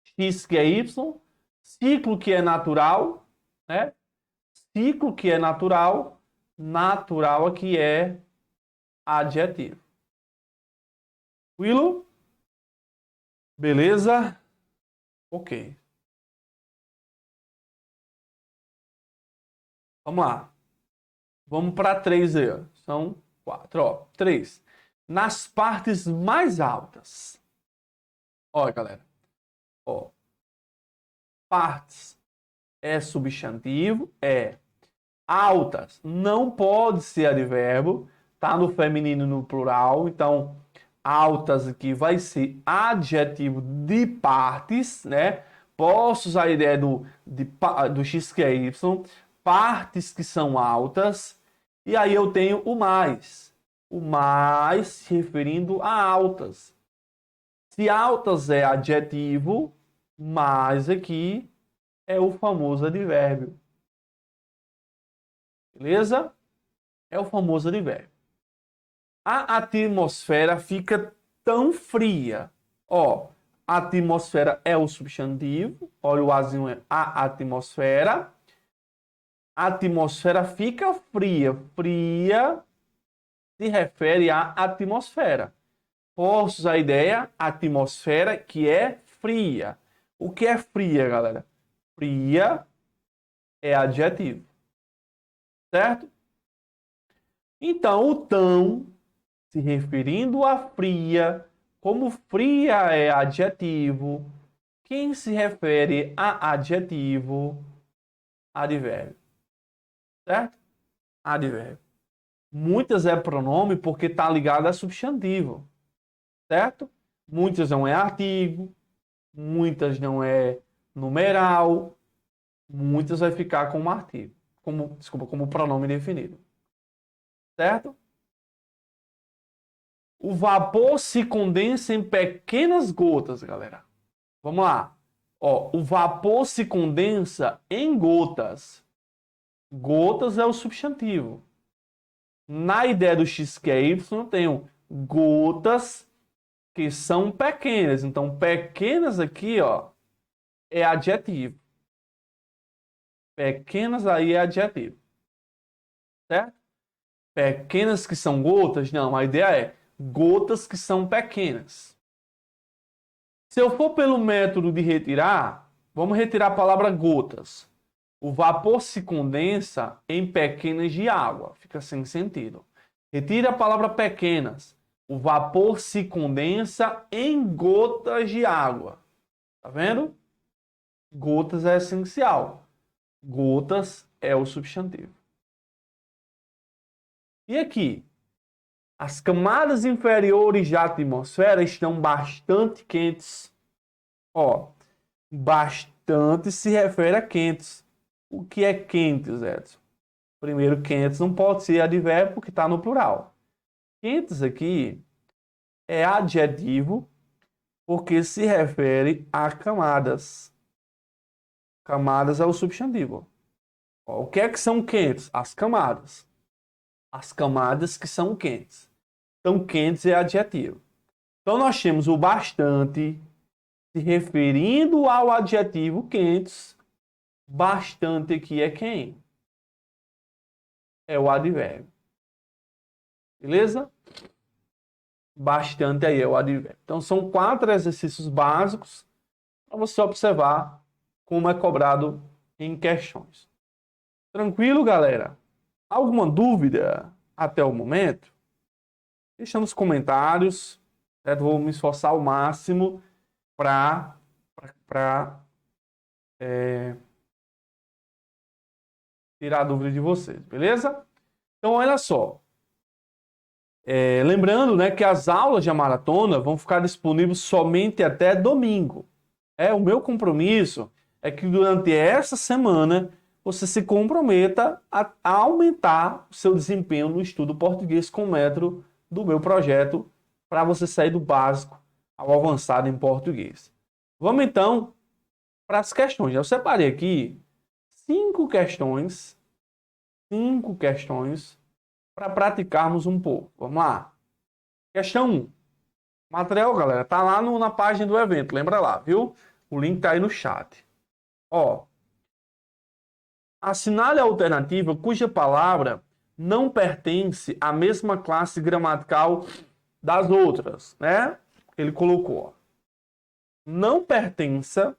X que é Y. Ciclo que é natural, né? Ciclo que é natural. Natural aqui é adjetivo. Tranquilo? Beleza? Ok. Vamos lá. Vamos para 3 aí. Ó. São 4. Ó. 3. Nas partes mais altas. Olha, galera. Ó. Partes é substantivo. É. Altas não pode ser advérbio. Tá no feminino e no plural. Então, altas aqui vai ser adjetivo de partes, né? Posso usar a ideia do X que é Y. Partes que são altas. E aí eu tenho o mais. O mais se referindo a altas. Se altas é adjetivo, mais aqui é o famoso advérbio. Beleza? É o famoso advérbio. A atmosfera fica tão fria. Ó, a atmosfera é o substantivo. Olha o azinho, é a atmosfera. A atmosfera fica fria. Fria se refere à atmosfera. Posso usar a ideia atmosfera que é fria. O que é fria, galera? Fria é adjetivo. Certo? Então, o tão, se referindo a fria, como fria é adjetivo, quem se refere a adjetivo? Advérbio. Certo? Advérbio. Muitas é pronome porque está ligado a substantivo. Certo? Muitas não é artigo. Muitas não é numeral. Muitas vai ficar como artigo. Como pronome definido. Certo? O vapor se condensa em pequenas gotas, galera. Vamos lá. Ó, o vapor se condensa em gotas. Gotas é o substantivo. Na ideia do X que é Y, eu tenho gotas que são pequenas. Então, pequenas aqui, ó, é adjetivo. Pequenas aí é adjetivo. Certo? Pequenas que são gotas? Não, a ideia é gotas que são pequenas. Se eu for pelo método de retirar, vamos retirar a palavra gotas. O vapor se condensa em pequenas de água. Fica sem sentido. Retire a palavra pequenas. O vapor se condensa em gotas de água. Tá vendo? Gotas é essencial. Gotas é o substantivo. E aqui? As camadas inferiores da atmosfera estão bastante quentes. Ó, bastante se refere a quentes. O que é quentes, Edson? Primeiro, quentes não pode ser advérbio porque está no plural. Quentes aqui é adjetivo porque se refere a camadas. Camadas é o substantivo. Ó, o que é que são quentes? As camadas. As camadas que são quentes. Então, quentes é adjetivo. Então, nós temos o bastante se referindo ao adjetivo quentes. Bastante aqui é quem? É o advérbio. Beleza? Bastante aí é o advérbio. Então, são 4 exercícios básicos para você observar como é cobrado em questões. Tranquilo, galera? Alguma dúvida até o momento? Deixa nos comentários. Certo? Vou me esforçar ao máximo para tirar a dúvida de vocês, beleza? Então, olha só. Lembrando, né, que as aulas de maratona vão ficar disponíveis somente até domingo. O meu compromisso é que durante essa semana você se comprometa a aumentar o seu desempenho no estudo português com o método do meu projeto para você sair do básico ao avançado em português. Vamos então para as questões. Eu separei aqui 5 questões para praticarmos um pouco. Vamos lá. Questão 1. Material, galera, tá lá na página do evento. Lembra lá, viu? O link tá aí no chat. Ó. Assinale a alternativa cuja palavra não pertence à mesma classe gramatical das outras, né? Ele colocou. Ó. Não pertença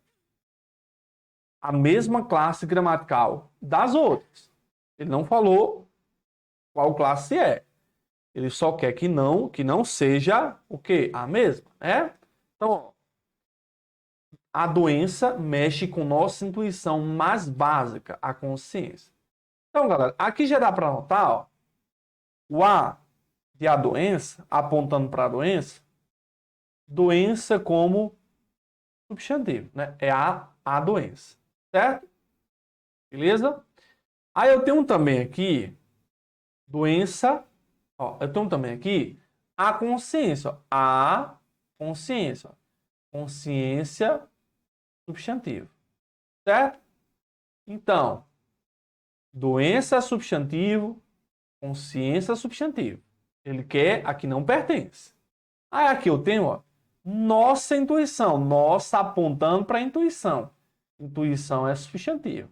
à mesma classe gramatical das outras. Ele não falou qual classe é. Ele só quer que não seja o quê? A mesma, né? Então, ó, a doença mexe com nossa intuição mais básica, a consciência. Então, galera, aqui já dá para notar, ó, o A de a doença, apontando para a doença como substantivo, né? É a doença, certo? Beleza? Aí eu tenho também aqui doença, ó, eu tenho também aqui a consciência, ó, a consciência, ó, consciência substantivo, certo? Então, doença substantivo, consciência substantivo. Ele quer a que não pertence. Aí aqui eu tenho, ó, nossa intuição, nossa apontando para a intuição. Intuição é substantivo.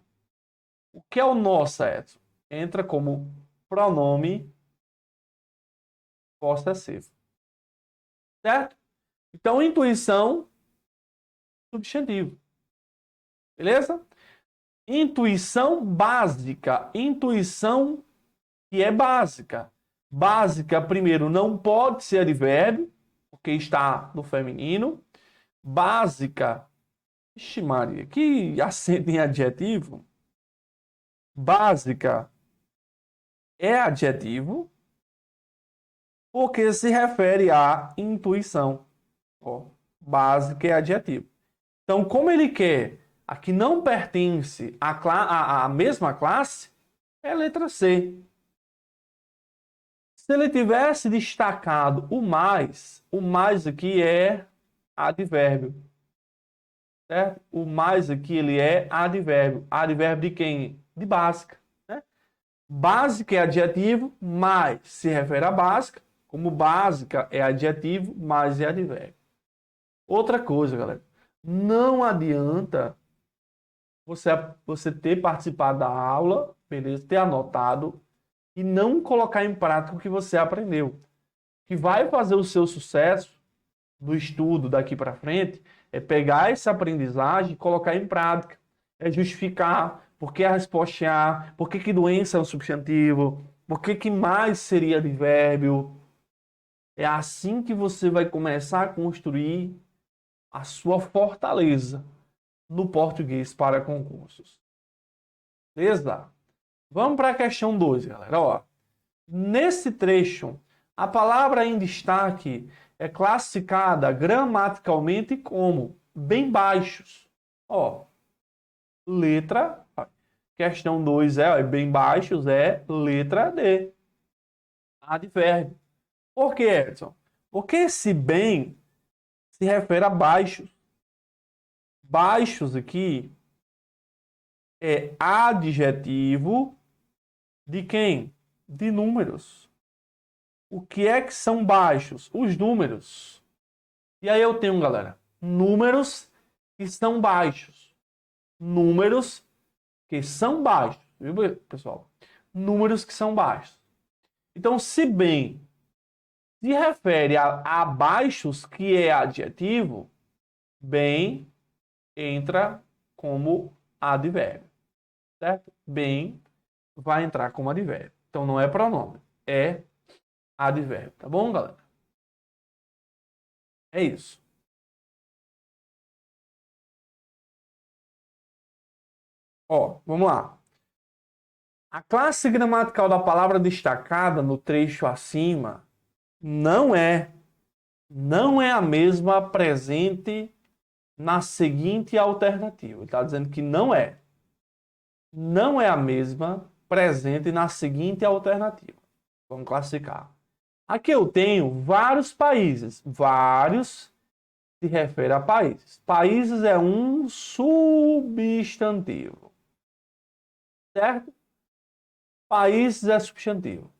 O que é o nossa, Edson? Entra como pronome possessivo. Certo? Então, intuição, substantivo. Beleza? Intuição básica. Intuição que é básica. Básica, primeiro, não pode ser advérbio, porque está no feminino. Básica. Ixi, Maria, que acento em adjetivo. Básica é adjetivo porque se refere à intuição. Ó, básica é adjetivo. Então, como ele quer a que não pertence à mesma classe, é a letra C. Se ele tivesse destacado o mais aqui é advérbio. Certo? O mais aqui ele é advérbio. Advérbio de quem? De básica. Né? Básica é adjetivo, mais se refere a básica. Como básica é adjetivo, mais é advérbio. Outra coisa, galera. Não adianta você ter participado da aula, beleza? Ter anotado e não colocar em prática o que você aprendeu. O que vai fazer o seu sucesso do estudo daqui para frente é pegar essa aprendizagem e colocar em prática. É justificar por que a resposta é A, por que doença é um substantivo, por que mais seria advérbio. É assim que você vai começar a construir a sua fortaleza no português para concursos. Beleza? Vamos para a questão 2, galera. Ó, nesse trecho, a palavra em destaque é classificada gramaticalmente como bem baixos. Ó, letra, questão 2 bem baixos, é letra D. Advérbio. Por que, Edson? Porque esse bem se refere a baixos. Baixos aqui é adjetivo de quem? De números. O que é que são baixos? Os números. E aí eu tenho, galera, números que são baixos. Números que são baixos. Viu, pessoal? Números que são baixos. Então, se bem se refere a baixos, que é adjetivo, bem entra como advérbio. Certo? Bem vai entrar como advérbio. Então, não é pronome, é advérbio. Tá bom, galera? É isso. Ó, vamos lá. A classe gramatical da palavra destacada no trecho acima não é a mesma presente na seguinte alternativa. Ele está dizendo que não é a mesma presente na seguinte alternativa. Vamos classificar. Aqui eu tenho vários países. Vários se refere a países. Países é um substantivo. Certo? Países é substantivo.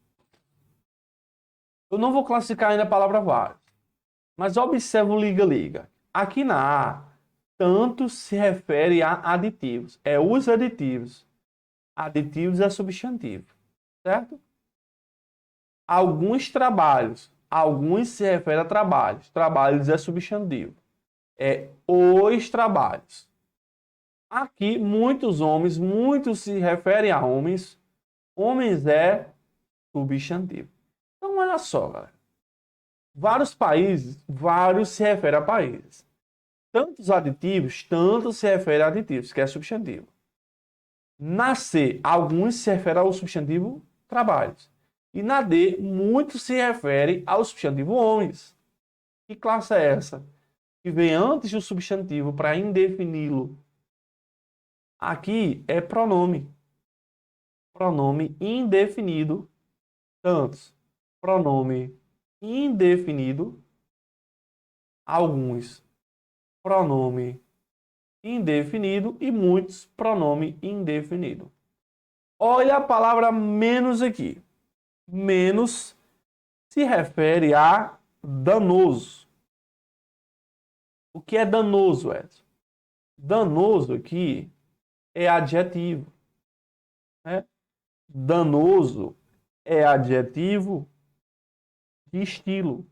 Eu não vou classificar ainda a palavra vários. Mas observa o liga-liga. Aqui na A, tanto se refere a aditivos. É os aditivos. Aditivos é substantivo. Certo? Alguns trabalhos. Alguns se refere a trabalhos. Trabalhos é substantivo. É os trabalhos. Aqui, muitos homens. Muitos se referem a homens. Homens é substantivo. Então, olha só, galera. Vários países, vários se refere a países. Tantos aditivos, tanto se refere a aditivos, que é substantivo. Na C, alguns se refere ao substantivo trabalhos. E na D, muitos se refere ao substantivo homens. Que classe é essa? Que vem antes do substantivo para indefini-lo. Aqui é pronome. Pronome indefinido. Tantos. Pronome indefinido. Alguns. Pronome indefinido. E muitos. Pronome indefinido. Olha a palavra menos aqui. Menos se refere a danoso. O que é danoso, Edson? Danoso aqui é adjetivo. Né? Danoso é adjetivo de estilo.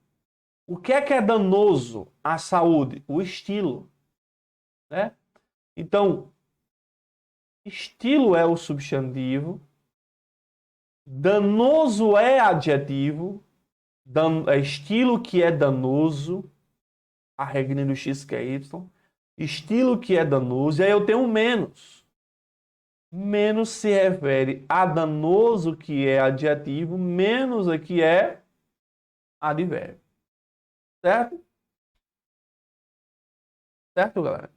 O que é danoso à saúde? O estilo. Né? Então, estilo é o substantivo. Danoso é adjetivo. É estilo que é danoso. A regra do X que é Y. Estilo que é danoso. E aí eu tenho menos. Menos se refere a danoso, que é adjetivo. Menos aqui é advérbio. Certo? Certo, galera?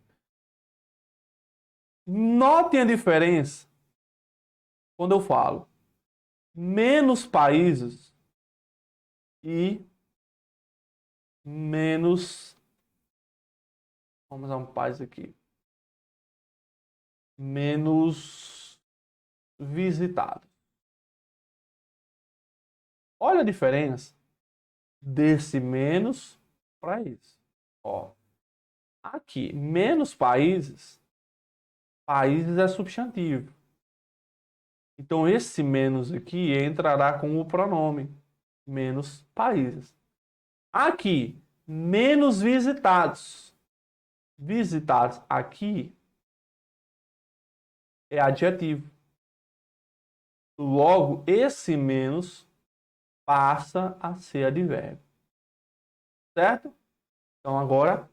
Notem a diferença quando eu falo menos países e menos... Vamos dar um país aqui. Menos visitado. Olha a diferença desse menos para isso. Ó, aqui, menos países. Países é substantivo. Então, esse menos aqui entrará com o pronome. Menos países. Aqui, menos visitados. Visitados aqui é adjetivo. Logo, esse menos passa a ser advérbio. Certo? Então, agora,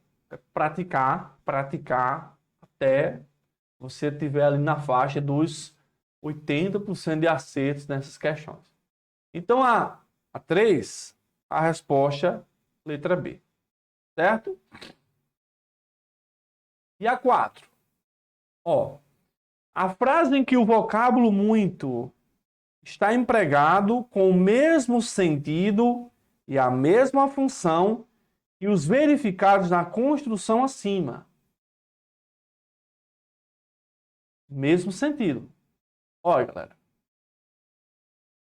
praticar até você estiver ali na faixa dos 80% de acertos nessas questões. Então, a 3, a resposta, letra B. Certo? E a 4. Ó, a frase em que o vocábulo muito está empregado com o mesmo sentido e a mesma função que os verificados na construção acima. Mesmo sentido. Olha, galera.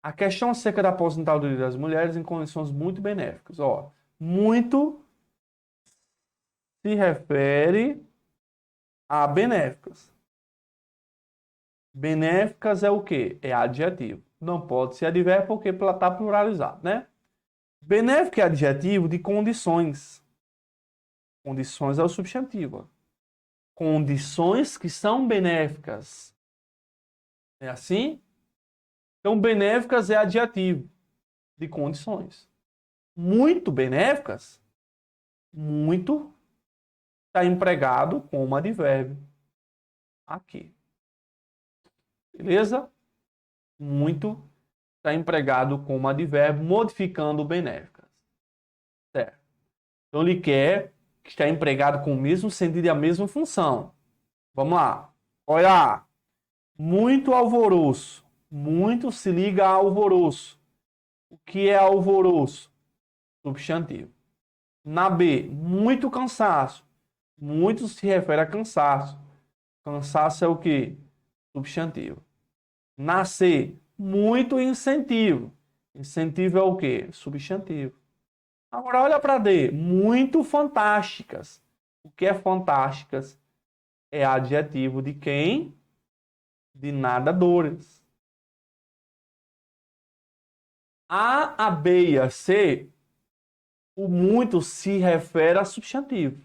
A questão acerca da aposentadoria das mulheres em condições muito benéficas. Ó, muito se refere a benéficas. Benéficas é o quê? É adjetivo. Não pode ser advérbio porque está pluralizado, né? Benéfico é adjetivo de condições. Condições é o substantivo. Condições que são benéficas. É assim? Então, benéficas é adjetivo de condições. Muito benéficas, muito está empregado como advérbio aqui. Beleza? Muito está empregado como advérbio, modificando benéficas. Certo. Então, ele quer que está empregado com o mesmo sentido e a mesma função. Vamos lá. Olha. Muito alvoroço. Muito se liga a alvoroço. O que é alvoroço? Substantivo. Na B, muito cansaço. Muito se refere a cansaço. Cansaço é o quê? Substantivo. Na C, muito incentivo. Incentivo é o quê? Substantivo. Agora olha para D. Muito fantásticas. O que é fantásticas? É adjetivo de quem? De nadadores. A B e a C, o muito se refere a substantivo.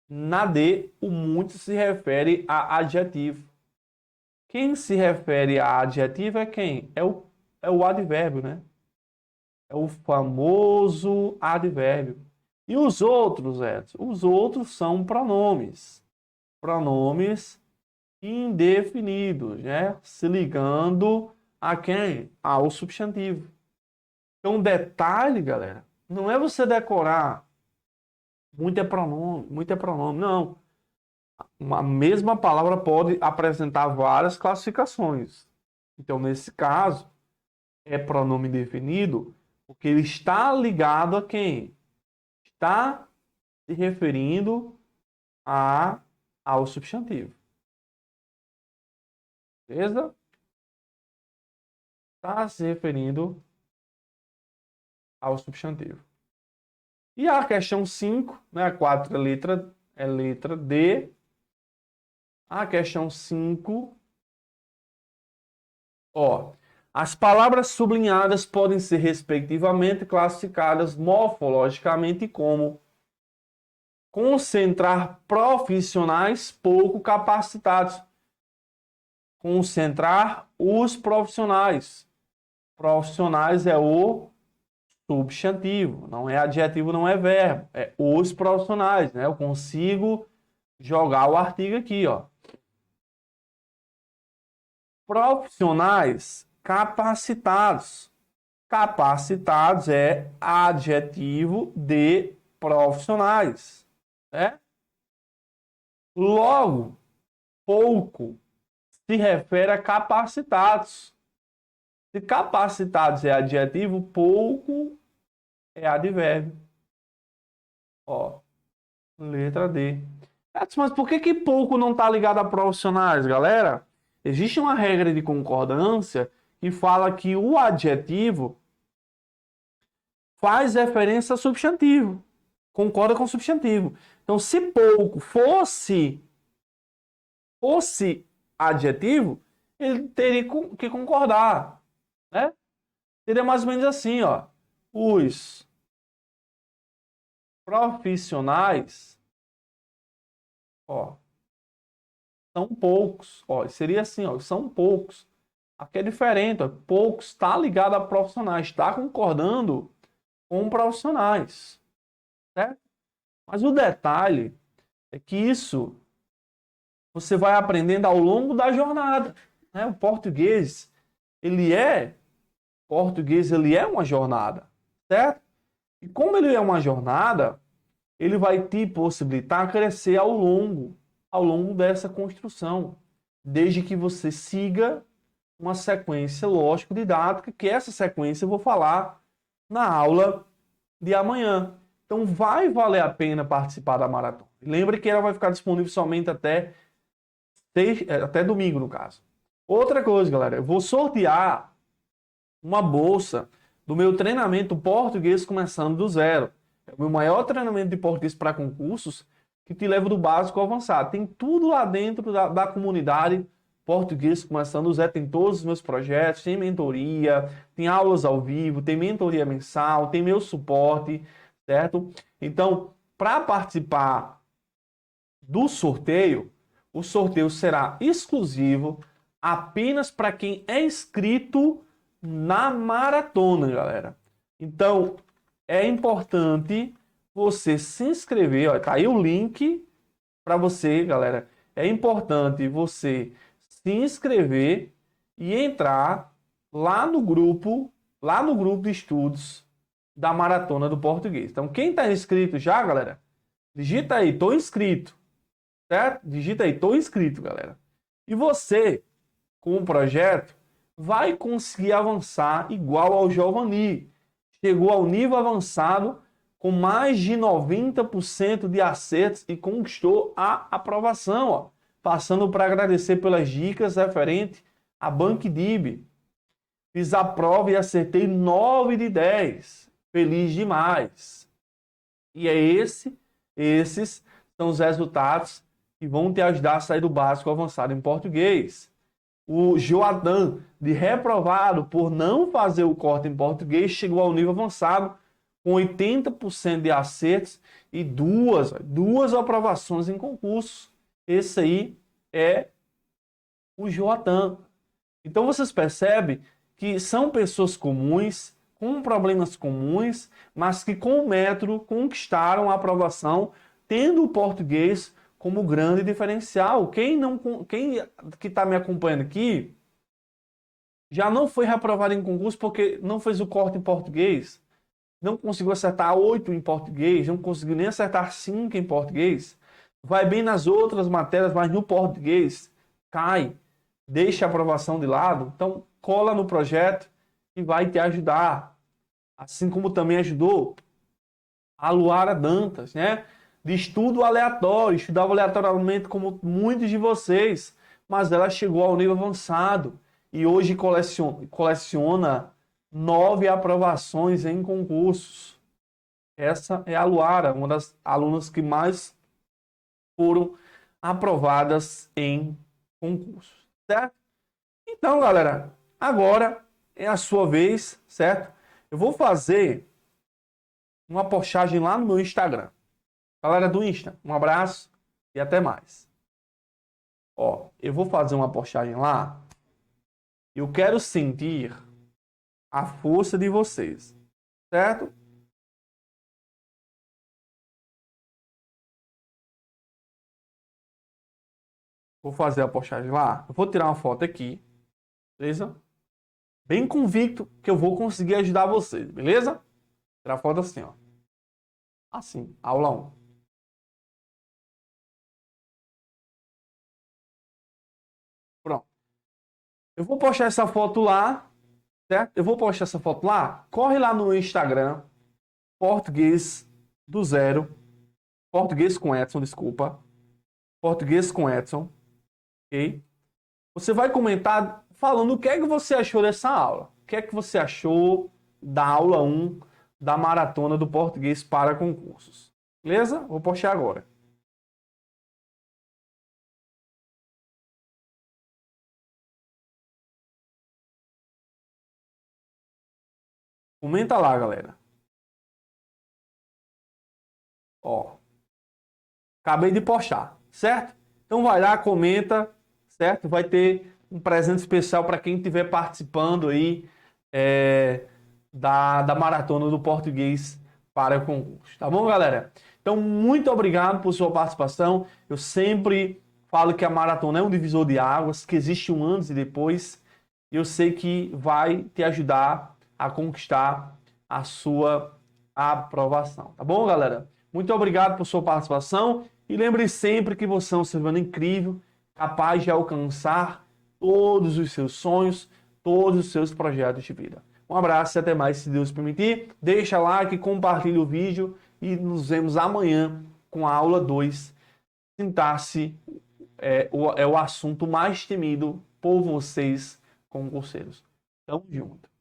Na D, o muito se refere a adjetivo. Quem se refere a adjetivo é quem? É o advérbio, né? É o famoso advérbio. E os outros, Edson? Os outros são pronomes. Pronomes indefinidos, né? Se ligando a quem? Ao substantivo. Então, detalhe, galera, não é você decorar muito é pronome, não. A mesma palavra pode apresentar várias classificações. Então, nesse caso, é pronome definido porque ele está ligado a quem? Está se referindo ao substantivo. Beleza? Está se referindo ao substantivo. E a questão 5, né? A 4 é letra D. A questão 5, ó, as palavras sublinhadas podem ser respectivamente classificadas morfologicamente como concentrar profissionais pouco capacitados. Concentrar os profissionais. Profissionais é o substantivo, não é adjetivo, não é verbo, é os profissionais, né? Eu consigo jogar o artigo aqui, ó. Profissionais capacitados. Capacitados é adjetivo de profissionais, né? Logo, pouco se refere a capacitados. Se capacitados é adjetivo, pouco é advérbio. Ó, letra D. Mas por que pouco não está ligado a profissionais, galera? Existe uma regra de concordância que fala que o adjetivo faz referência a substantivo. Concorda com o substantivo. Então, se pouco fosse fosse adjetivo, ele teria que concordar, né? Seria mais ou menos assim, ó. Os profissionais, ó, são poucos. Ó, seria assim, ó, são poucos. Aqui é diferente, ó. Poucos está ligado a profissionais, está concordando com profissionais, certo? Mas o detalhe é que isso você vai aprendendo ao longo da jornada, né? O português, ele é uma jornada, certo? E como ele é uma jornada, ele vai te possibilitar crescer ao longo dessa construção, desde que você siga uma sequência lógico-didática, que essa sequência eu vou falar na aula de amanhã. Então vai valer a pena participar da maratona. Lembre que ela vai ficar disponível somente até domingo, no caso. Outra coisa, galera, eu vou sortear uma bolsa do meu treinamento Português Começando do Zero. É o meu maior treinamento de português para concursos, que te leva do básico ao avançado. Tem tudo lá dentro da comunidade Português Começando do Zero. Tem todos os meus projetos, tem mentoria, tem aulas ao vivo, tem mentoria mensal, tem meu suporte, certo? Então, para participar do sorteio, o sorteio será exclusivo apenas para quem é inscrito na maratona, galera. Então, é importante você se inscrever. Ó, tá aí o link para você, galera. É importante você se inscrever e entrar lá no grupo de estudos da Maratona do Português. Então, quem está inscrito já, galera, digita aí, tô inscrito. Certo? Digita aí, tô inscrito, galera. E você, com o projeto, vai conseguir avançar igual ao Giovanni. Chegou ao nível avançado com mais de 90% de acertos e conquistou a aprovação. Ó. Passando para agradecer pelas dicas referentes a BankDib. Fiz a prova e acertei 9 de 10. Feliz demais. E esses são os resultados que vão te ajudar a sair do básico ao avançado em português. O Joadan, de reprovado por não fazer o corte em português, chegou ao nível avançado com 80% de acertos e duas aprovações em concurso. Esse aí é o Joadan. Então vocês percebem que são pessoas comuns, com problemas comuns, mas que com o método conquistaram a aprovação, tendo o português como grande diferencial. Quem que está me acompanhando aqui já não foi reprovado em concurso porque não fez o corte em português, não conseguiu acertar 8 em português, não conseguiu nem acertar 5 em português, vai bem nas outras matérias, mas no português cai, deixa a aprovação de lado. Então cola no projeto e vai te ajudar, assim como também ajudou a Luara Dantas, né? De estudo aleatório, estudava aleatoriamente como muitos de vocês, mas ela chegou ao nível avançado e hoje coleciona 9 aprovações em concursos. Essa é a Luara, uma das alunas que mais foram aprovadas em concursos, certo? Então, galera, agora é a sua vez, certo? Eu vou fazer uma postagem lá no meu Instagram. Galera do Insta, um abraço e até mais. Ó, eu vou fazer uma postagem lá. Eu quero sentir a força de vocês, certo? Vou fazer a postagem lá. Eu vou tirar uma foto aqui, beleza? Bem convicto que eu vou conseguir ajudar vocês, beleza? Tirar a foto assim, ó. Assim, aula 1. Pronto. Eu vou postar essa foto lá, certo? Eu vou postar essa foto lá. Corre lá no Instagram, Português do Zero, Português com Edson, desculpa. Português com Edson, ok? Você vai comentar falando o que é que você achou dessa aula. O que é que você achou da aula 1 da Maratona do Português para Concursos. Beleza? Vou postar agora. Comenta lá, galera. Ó. Acabei de postar, certo? Então vai lá, comenta, certo? Vai ter um presente especial para quem estiver participando aí da maratona do português para o concurso. Tá bom, galera? Então, muito obrigado por sua participação. Eu sempre falo que a maratona é um divisor de águas, que existe um antes e depois. E eu sei que vai te ajudar a conquistar a sua aprovação. Tá bom, galera? Muito obrigado por sua participação. E lembre sempre que você é um ser humano incrível, capaz de alcançar todos os seus sonhos, todos os seus projetos de vida. Um abraço e até mais, se Deus permitir. Deixa like, compartilha o vídeo e nos vemos amanhã com a aula 2. Sintaxe é o assunto mais temido por vocês, concurseiros. Tamo junto.